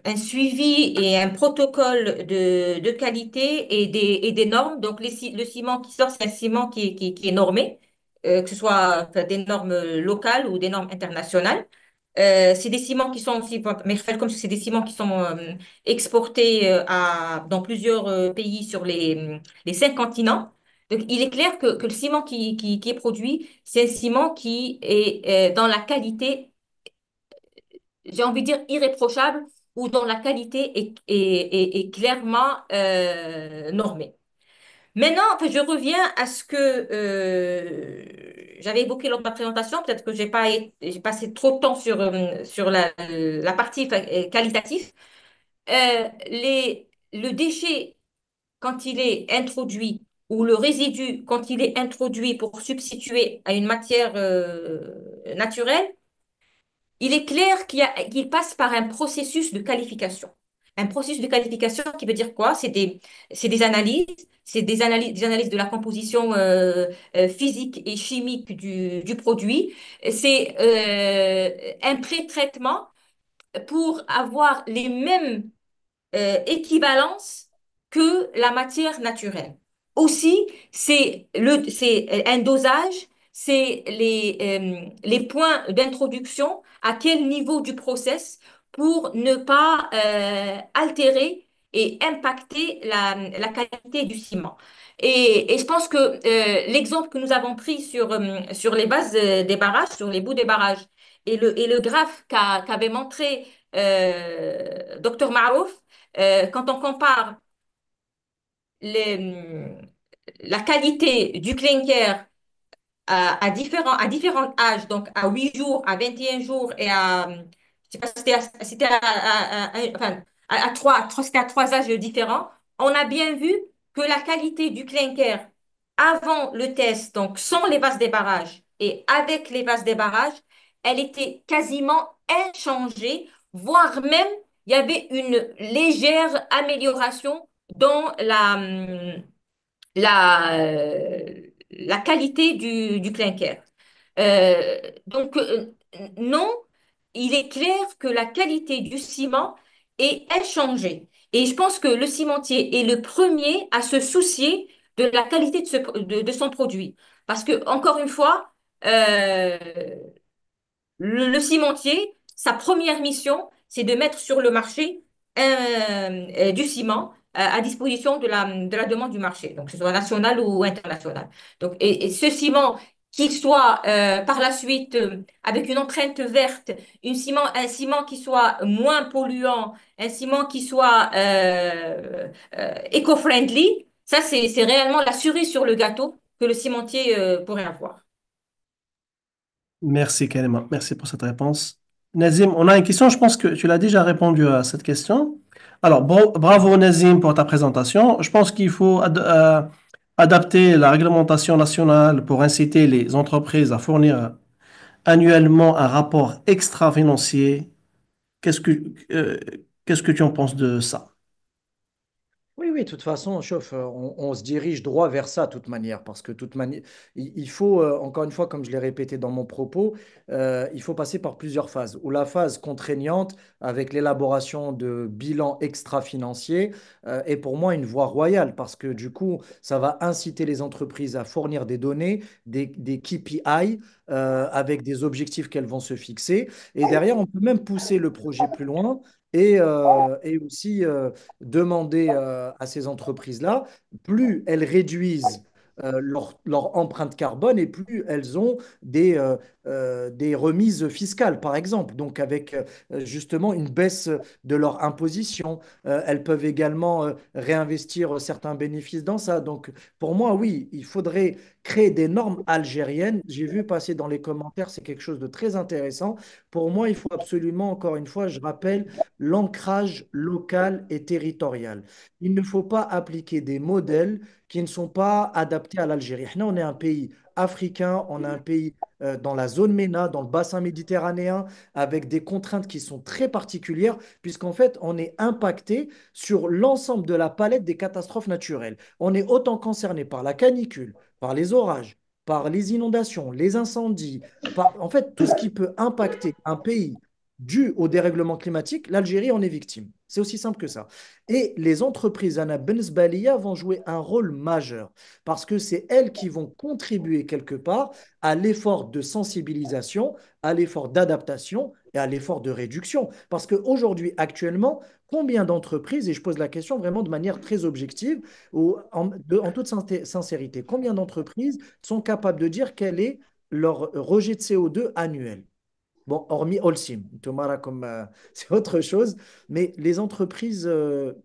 un suivi et un protocole de qualité et des normes. Donc, le ciment qui sort, c'est un ciment qui est normé, que ce soit enfin, des normes locales ou des normes internationales. C'est des ciments qui sont aussi, mais comme c'est des ciments qui sont exportés dans plusieurs pays sur les 5 continents. Donc, il est clair que le ciment qui est produit, c'est un ciment qui est dans la qualité, j'ai envie de dire, irréprochable ou dont la qualité est clairement normée. Maintenant, enfin, je reviens à ce que j'avais évoqué lors de ma présentation. Peut-être que j'ai passé trop de temps sur la partie qualitative. Le déchet, quand il est introduit, ou le résidu, quand il est introduit pour substituer à une matière naturelle, il est clair qu'il passe par un processus de qualification. Un processus de qualification qui veut dire quoi? C'est des analyses de la composition physique et chimique du produit. C'est un pré-traitement pour avoir les mêmes équivalence que la matière naturelle. Aussi, c'est un dosage, c'est les points d'introduction, à quel niveau du process pour ne pas altérer et impacter la qualité du ciment. Et je pense que l'exemple que nous avons pris sur les bases des barrages, sur les bouts des barrages, et le graphe qu'avait montré Dr Marouf, quand on compare les- la qualité du clinker à différents âges, donc à 8 jours, à 21 jours et je sais pas, enfin, c'était à 3 âges différents, on a bien vu que la qualité du clinker avant le test, donc sans les vases débarrage et avec les vases débarrage, elle était quasiment inchangée, voire même il y avait une légère amélioration dans la qualité du clinker. Non, il est clair que la qualité du ciment est inchangée. Et je pense que le cimentier est le premier à se soucier de la qualité de son produit. Parce que, encore une fois, euh, le cimentier, sa première mission, c'est de mettre sur le marché du ciment à disposition de la demande du marché, donc que ce soit national ou international. Donc, et ce ciment qui soit par la suite avec une empreinte verte, un ciment qui soit moins polluant, un ciment qui soit éco-friendly, ça c'est réellement la cerise sur le gâteau que le cimentier pourrait avoir. Merci, Kalima. Merci pour cette réponse. Nazim, on a une question. Je pense que tu l'as déjà répondu à cette question. Alors, bravo, Nazim, pour ta présentation. Je pense qu'il faut adapter la réglementation nationale pour inciter les entreprises à fournir annuellement un rapport extra-financier. Qu'est-ce que, euh, qu'est-ce que tu en penses de ça? Oui, oui, de toute façon, chauffe, on se dirige droit vers ça, de toute manière, parce que de toute manière, il faut, encore une fois, comme je l'ai répété dans mon propos, il faut passer par plusieurs phases. Ou la phase contraignante, avec l'élaboration de bilans extra-financiers, est pour moi une voie royale, parce que du coup, ça va inciter les entreprises à fournir des données, des KPI, avec des objectifs qu'elles vont se fixer. Et derrière, on peut même pousser le projet plus loin. Et aussi demander à ces entreprises-là, plus elles réduisent leur empreinte carbone et plus elles ont des remises fiscales, par exemple. Donc, avec justement une baisse de leur imposition, elles peuvent également réinvestir certains bénéfices dans ça. Donc, pour moi, oui, il faudrait créer des normes algériennes. J'ai vu passer dans les commentaires, c'est quelque chose de très intéressant. Pour moi, il faut absolument, encore une fois, je rappelle, l'ancrage local et territorial. Il ne faut pas appliquer des modèles qui ne sont pas adaptés à l'Algérie. Nous, on est un pays africain, on a un pays dans la zone MENA, dans le bassin méditerranéen, avec des contraintes qui sont très particulières, puisqu'en fait, on est impacté sur l'ensemble de la palette des catastrophes naturelles. On est autant concerné par la canicule, par les orages, par les inondations, les incendies, en fait, tout ce qui peut impacter un pays dû au dérèglement climatique, l'Algérie en est victime. C'est aussi simple que ça. Et les entreprises Anna Bensbalia vont jouer un rôle majeur parce que c'est elles qui vont contribuer quelque part à l'effort de sensibilisation, à l'effort d'adaptation et à l'effort de réduction. Parce qu'aujourd'hui, actuellement, combien d'entreprises, et je pose la question vraiment de manière très objective, ou en toute sincérité, combien d'entreprises sont capables de dire quel est leur rejet de CO2 annuel? Bon, hormis Holcim, Tomara comme c'est autre chose, mais les entreprises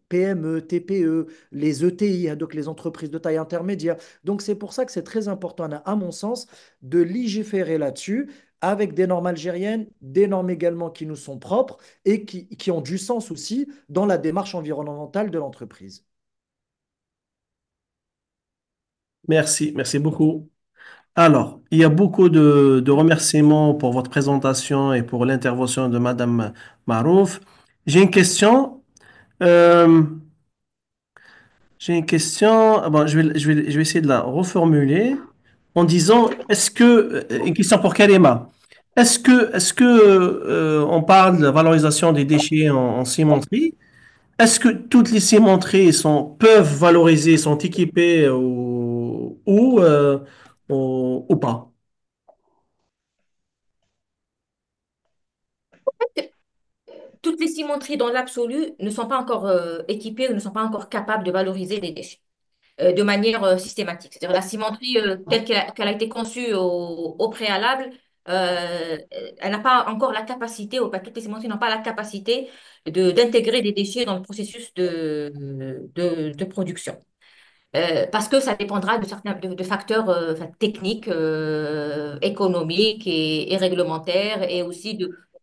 PME, TPE, les ETI, hein, donc les entreprises de taille intermédiaire. Donc c'est pour ça que c'est très important, à mon sens, de légiférer là-dessus avec des normes algériennes, des normes également qui nous sont propres et qui ont du sens aussi dans la démarche environnementale de l'entreprise. Merci, merci beaucoup. Alors, il y a beaucoup de remerciements pour votre présentation et pour l'intervention de Madame Marouf. J'ai une question. Euh, j'ai une question. Ah bon, je vais essayer de la reformuler en disant, une question pour Kalema. On parle de la valorisation des déchets en cimenterie? Est-ce que toutes les cimenteries peuvent valoriser, sont équipées ou pas? Toutes les cimenteries dans l'absolu ne sont pas encore équipées ou ne sont pas encore capables de valoriser les déchets de manière systématique. C'est-à-dire la cimenterie telle qu'elle a été conçue au préalable, elle n'a pas encore la capacité, ou pas toutes les cimenteries n'ont pas la capacité d'intégrer des déchets dans le processus de production. Parce que ça dépendra de facteurs enfin, techniques, économiques et réglementaires et aussi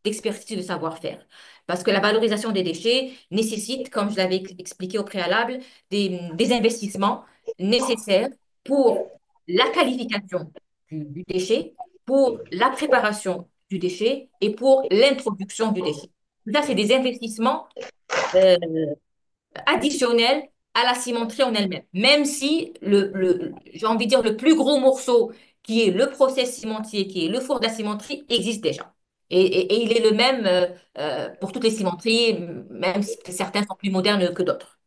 d'expertise de savoir-faire. Parce que la valorisation des déchets nécessite, comme je l'avais expliqué au préalable, des investissements nécessaires pour la qualification du déchet, pour la préparation du déchet et pour l'introduction du déchet. Tout ça, c'est des investissements euh, additionnel à la cimenterie en elle-même. Même si j'ai envie de dire, le plus gros morceau qui est le process cimentier, qui est le four de la cimenterie, existe déjà. Et il est le même pour toutes les cimenteries, même si certains sont plus modernes que d'autres.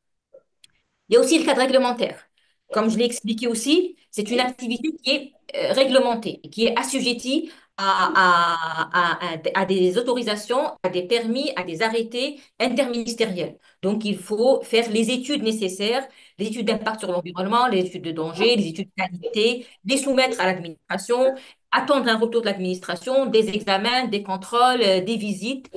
Il y a aussi le cadre réglementaire. Comme je l'ai expliqué aussi, c'est une activité qui est réglementée, qui est assujettie à des autorisations, à des permis, à des arrêtés interministériels. Donc, il faut faire les études nécessaires, les études d'impact sur l'environnement, les études de danger, les études de qualité, les soumettre à l'administration, attendre un retour de l'administration, des examens, des contrôles, des visites,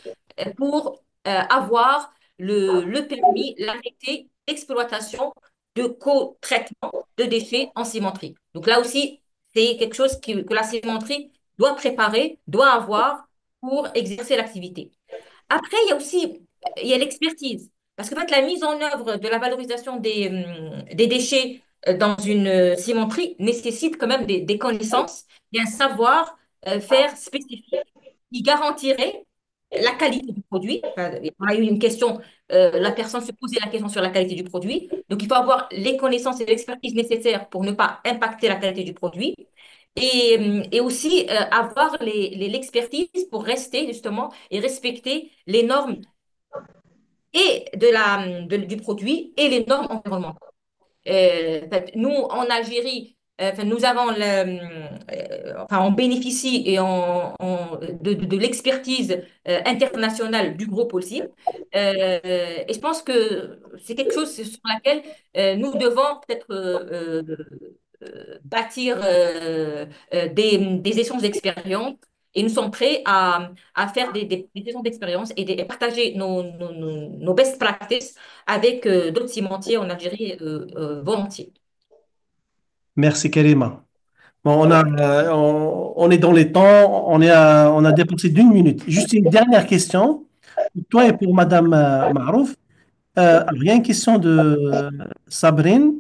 pour avoir le permis, l'arrêté d'exploitation de co-traitement de déchets en cimenterie. Donc là aussi, c'est quelque chose que la cimenterie doit préparer, doit avoir pour exercer l'activité. Après, il y a l'expertise. Parce que en fait, la mise en œuvre de la valorisation des déchets dans une cimenterie nécessite quand même des connaissances et un savoir-faire spécifique qui garantirait la qualité du produit. Enfin, on a eu une question, la personne se posait la question sur la qualité du produit. Donc, il faut avoir les connaissances et l'expertise nécessaires pour ne pas impacter la qualité du produit. Et aussi avoir l'expertise pour rester justement et respecter les normes et du produit et les normes environnementales. En fait, nous, en Algérie, enfin, nous avons enfin, on bénéficie de l'expertise internationale du groupe aussi. Et je pense que c'est quelque chose sur laquelle nous devons peut-être bâtir des échanges d'expérience. Et nous sommes prêts à faire des échanges d'expérience et partager nos best practices avec d'autres cimentiers en Algérie volontiers. Merci, Karima. Bon, on est dans les temps, on a dépensé d'1 minute. Juste une dernière question, pour toi et pour Madame Marouf. Alors, il y a une question de Sabrine.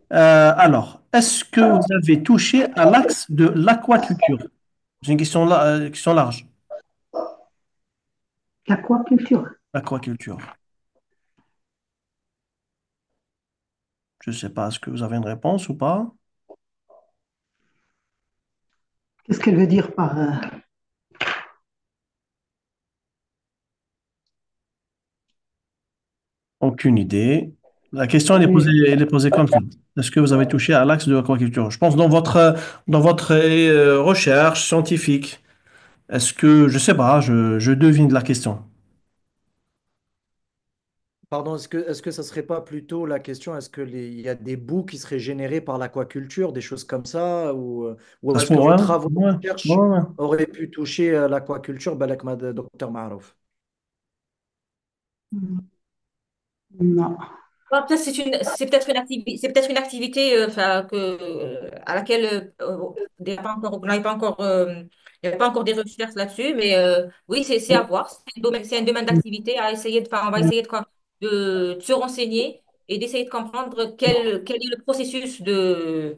Alors, est-ce que vous avez touché à l'axe de l'aquaculture? C'est une question large. L'aquaculture. L'aquaculture. Je ne sais pas, est-ce que vous avez une réponse ou pas? Qu'est-ce qu'elle veut dire par Aucune idée. La question, oui. elle est posée comme ça. Est-ce que vous avez touché à l'axe de l'aquaculture? Je pense dans votre recherche scientifique. Est-ce que, je sais pas, je devine la question. Pardon, est-ce que ça serait pas plutôt la question, il y a des boues qui seraient générées par l'aquaculture, des choses comme ça, ou Ça se est-ce que pourrait, vos hein? travaux de Ouais, ouais, recherche ouais. auraient pu toucher l'aquaculture, Balak Dr Marouf? Non. Bon, peut-être c'est peut-être une activité enfin, à laquelle il n'y a pas encore, on n'avait pas encore, il n'y a pas encore des recherches là-dessus, mais oui, c'est à voir. C'est un domaine d'activité à essayer enfin, on va essayer de se renseigner et d'essayer de comprendre quel est le processus euh,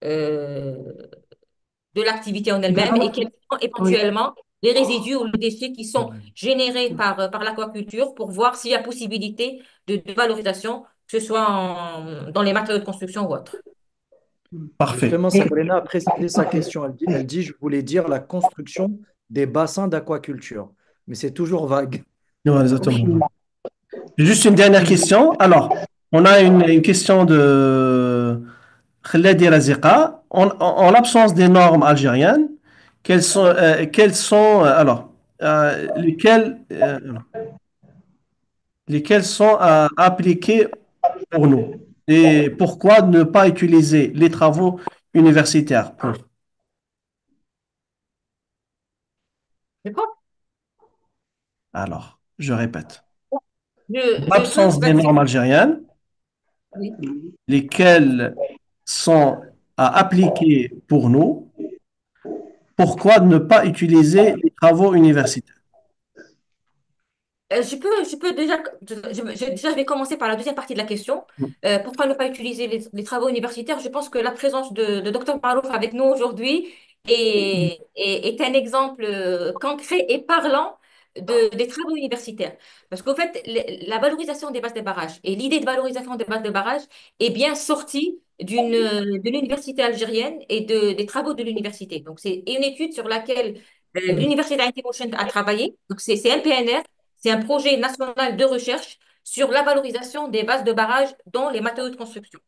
de l'activité en elle-même et quels sont Oui. éventuellement les résidus ou les déchets qui sont générés par l'aquaculture pour voir s'il y a possibilité de valorisation, que ce soit dans les matériaux de construction ou autre. Parfait. Justement, Sabrina a précisé sa question. Elle dit, je voulais dire la construction des bassins d'aquaculture. Mais c'est toujours vague. Ouais, Oui. exactement. Juste une dernière question. Alors, on a une question de Khaled Razika. En l'absence des normes algériennes, alors, lesquelles sont appliquées pour nous? Et pourquoi ne pas utiliser les travaux universitaires pour? D'accord? Alors, je répète. Je peux, L'absence des normes algériennes, oui. lesquelles sont à appliquer pour nous? Pourquoi ne pas utiliser les travaux universitaires? Je peux déjà, déjà, je vais commencer par la deuxième partie de la question. Pourquoi ne pas utiliser les travaux universitaires? Je pense que la présence de Dr Marouf avec nous aujourd'hui est un exemple concret et parlant des travaux universitaires. Parce qu'au fait, la valorisation des bases de barrages et l'idée de valorisation des bases de barrages est bien sortie de l'université algérienne et des travaux de l'université. Donc, c'est une étude sur laquelle l'université Motion a travaillé. Donc, c'est un PNR, c'est un projet national de recherche sur la valorisation des bases de barrage dans les matériaux de construction.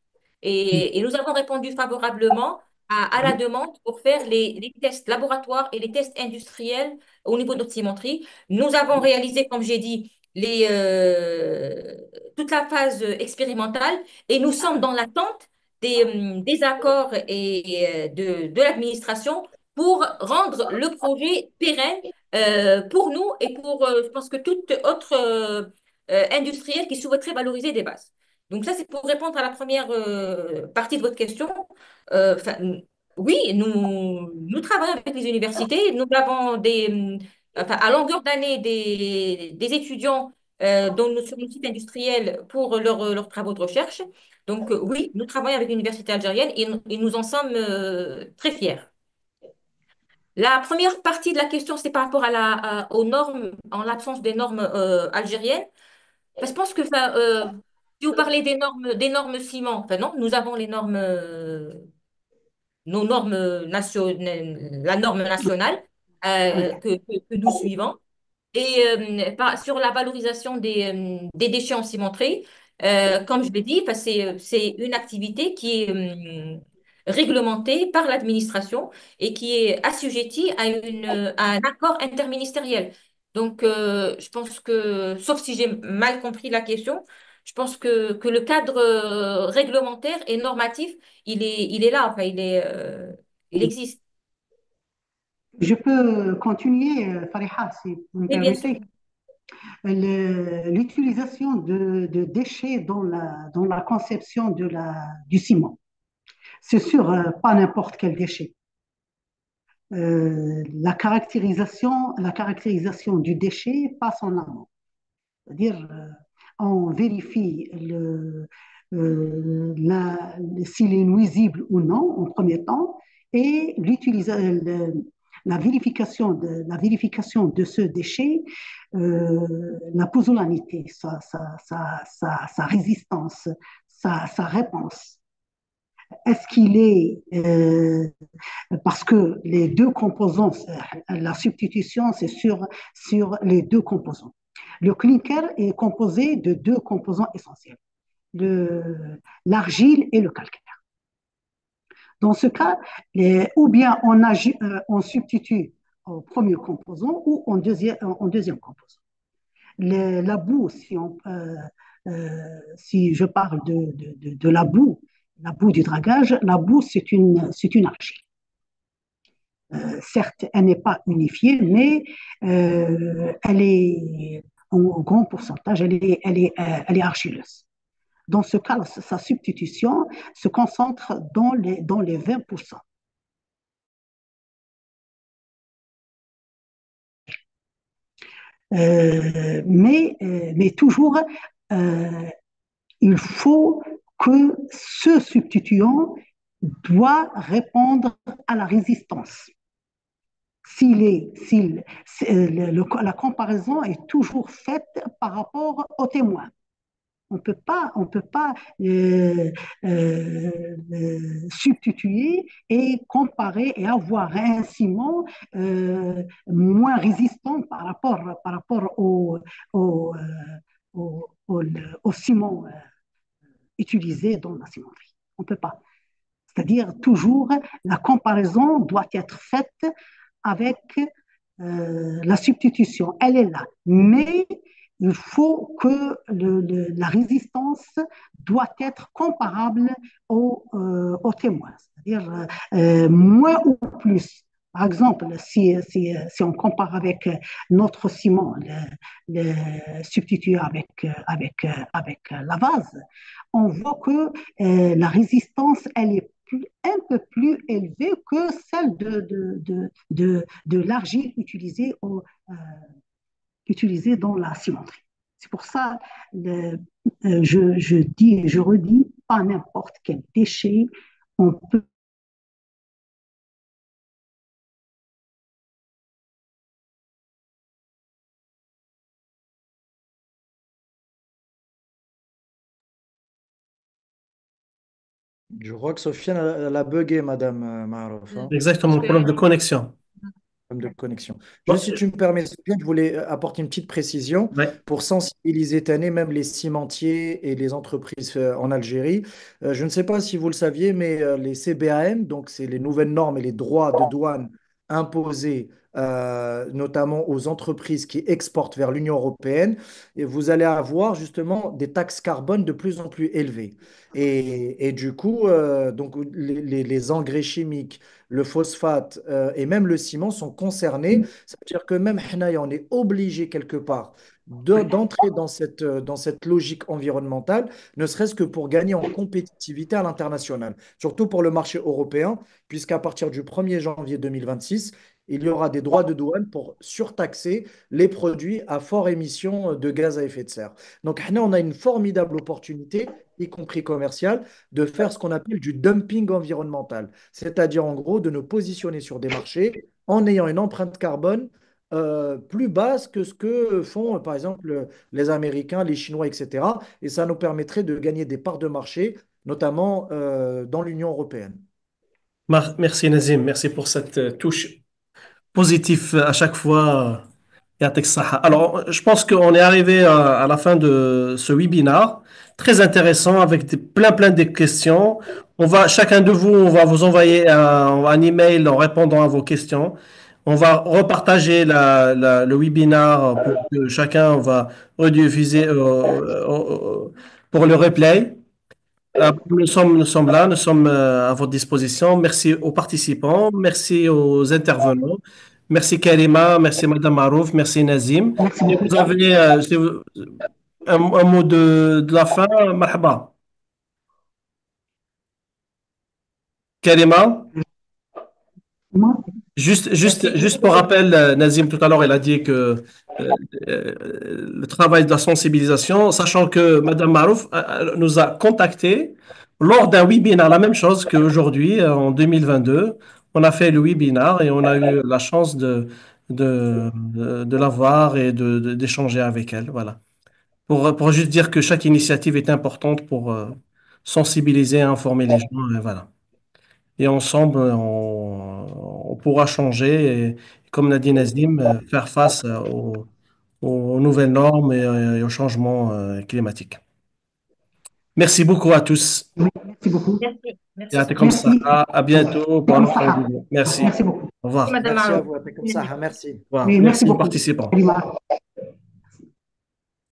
Et nous avons répondu favorablement à la demande pour faire les tests laboratoires et les tests industriels au niveau de notre cimenterie. Nous avons réalisé, comme j'ai dit, toute la phase expérimentale et nous sommes dans l'attente des accords de l'administration pour rendre le projet pérenne pour nous et pour, je pense que toute autre industriel qui souhaiterait valoriser des bases. Donc ça, c'est pour répondre à la première partie de votre question. Enfin, oui, nous travaillons avec les universités. Nous avons enfin, à longueur d'année des étudiants sur le site industriel pour leurs travaux de recherche. Donc, oui, nous travaillons avec l'université algérienne et nous en sommes très fiers. La première partie de la question, c'est par rapport aux normes, en l'absence des normes algériennes. Enfin, je pense que enfin, si vous parlez des normes ciment, enfin non, nous avons les normes nos normes la norme nationale que nous suivons. Et sur la valorisation des déchets en cimenterie, comme je l'ai dit, enfin, c'est une activité qui est réglementée par l'administration et qui est assujettie à un accord interministériel. Donc, je pense que, sauf si j'ai mal compris la question, je pense que le cadre réglementaire et normatif, il est là, enfin, il existe. Je peux continuer, Fariha, si vous me Oui, bien sûr. permettez. L'utilisation de déchets dans la conception du ciment. C'est sûr, pas n'importe quel déchet. La caractérisation du déchet passe en amont. C'est-à-dire, on vérifie s'il est nuisible ou non en premier temps, et la vérification de ce déchet, la posolanité, sa résistance, sa réponse. Est-ce qu'il est, parce que les deux composants, la substitution, c'est sur les deux composants. Le clinker est composé de deux composants essentiels, l'argile et le calcaire. Dans ce cas, ou bien on substitue au premier composant ou en deuxième composant. La boue, si je parle de la boue du dragage, la boue, c'est une argile. Certes, elle n'est pas unifiée, mais elle est en grand pourcentage, elle est argileuse. Dans ce cas, sa substitution se concentre dans les 20%. Mais toujours, euh, il faut que ce substituant doit répondre à la résistance. La comparaison est toujours faite par rapport au témoin. On peut pas substituer et comparer et avoir un ciment moins résistant par rapport au ciment utilisé dans la cimenterie. On ne peut pas. C'est-à-dire, toujours, la comparaison doit être faite avec la substitution. Elle est là. Mais il faut que la résistance doit être comparable au témoin. C'est-à-dire, moins ou plus. Par exemple, si on compare avec notre ciment, substitué avec la vase, on voit que la résistance, elle est un peu plus élevée que celle de l'argile utilisée dans la cimenterie. C'est pour ça que je dis et je redis, pas n'importe quel déchet, on peut. Je crois que Sofiane, elle a bugué, Madame Marouf, hein. Parce Exactement, que problème de connexion. problème de connexion. Bon, Juste si tu me permets, Sofiane, je voulais apporter une petite précision ouais. pour sensibiliser Tané, même les cimentiers et les entreprises en Algérie. Je ne sais pas si vous le saviez, mais les CBAM, donc c'est les nouvelles normes et les droits de douane imposés notamment aux entreprises qui exportent vers l'Union européenne, et vous allez avoir justement des taxes carbone de plus en plus élevées. Et du coup, donc les engrais chimiques, le phosphate et même le ciment sont concernés. Ça veut dire que même Hnaï, on est obligé quelque part d'entrer dans cette logique environnementale, ne serait-ce que pour gagner en compétitivité à l'international, surtout pour le marché européen, puisqu'à partir du 1er janvier 2026, il y aura des droits de douane pour surtaxer les produits à fort émission de gaz à effet de serre. Donc, Hna, on a une formidable opportunité, y compris commerciale, de faire ce qu'on appelle du dumping environnemental, c'est-à-dire en gros de nous positionner sur des marchés en ayant une empreinte carbone plus basse que ce que font par exemple les Américains, les Chinois, etc. Et ça nous permettrait de gagner des parts de marché, notamment dans l'Union européenne. Merci Nazim, merci pour cette touche positive à chaque fois. Yatek Saha. Alors, je pense qu'on est arrivé à la fin de ce webinaire, très intéressant avec plein de questions. Chacun de vous, on va vous envoyer un email en répondant à vos questions. On va repartager le webinaire pour que chacun va rediffuser pour le replay. Nous sommes là, nous sommes à votre disposition. Merci aux participants, merci aux intervenants, merci Karima, merci Madame Marouf, merci Nazim. Merci Si beaucoup. vous avez un mot de la fin, marhaba. Karima, Moi, Merci. juste pour rappel, Nazim tout à l'heure, elle a dit que le travail de la sensibilisation, sachant que Madame Marouf nous a contactés lors d'un webinaire, la même chose qu'aujourd'hui, en 2022. On a fait le webinaire et on a eu la chance de la voir et d'échanger avec elle. Voilà. Pour juste dire que chaque initiative est importante pour sensibiliser, informer les gens. Et voilà. Et ensemble, on pourra changer et, comme l'a dit Nazim, faire face aux nouvelles normes et aux changements climatiques. Merci beaucoup à tous. oui, merci beaucoup. Merci. Et Merci. à comme ça. Merci. À bientôt pour un Comme autre ça. vidéo. Merci. Merci beaucoup. Au Merci, revoir. Madame Merci à Maro. vous, comme ça, merci. Au revoir. Oui, merci Merci aux beaucoup. participants. Karima.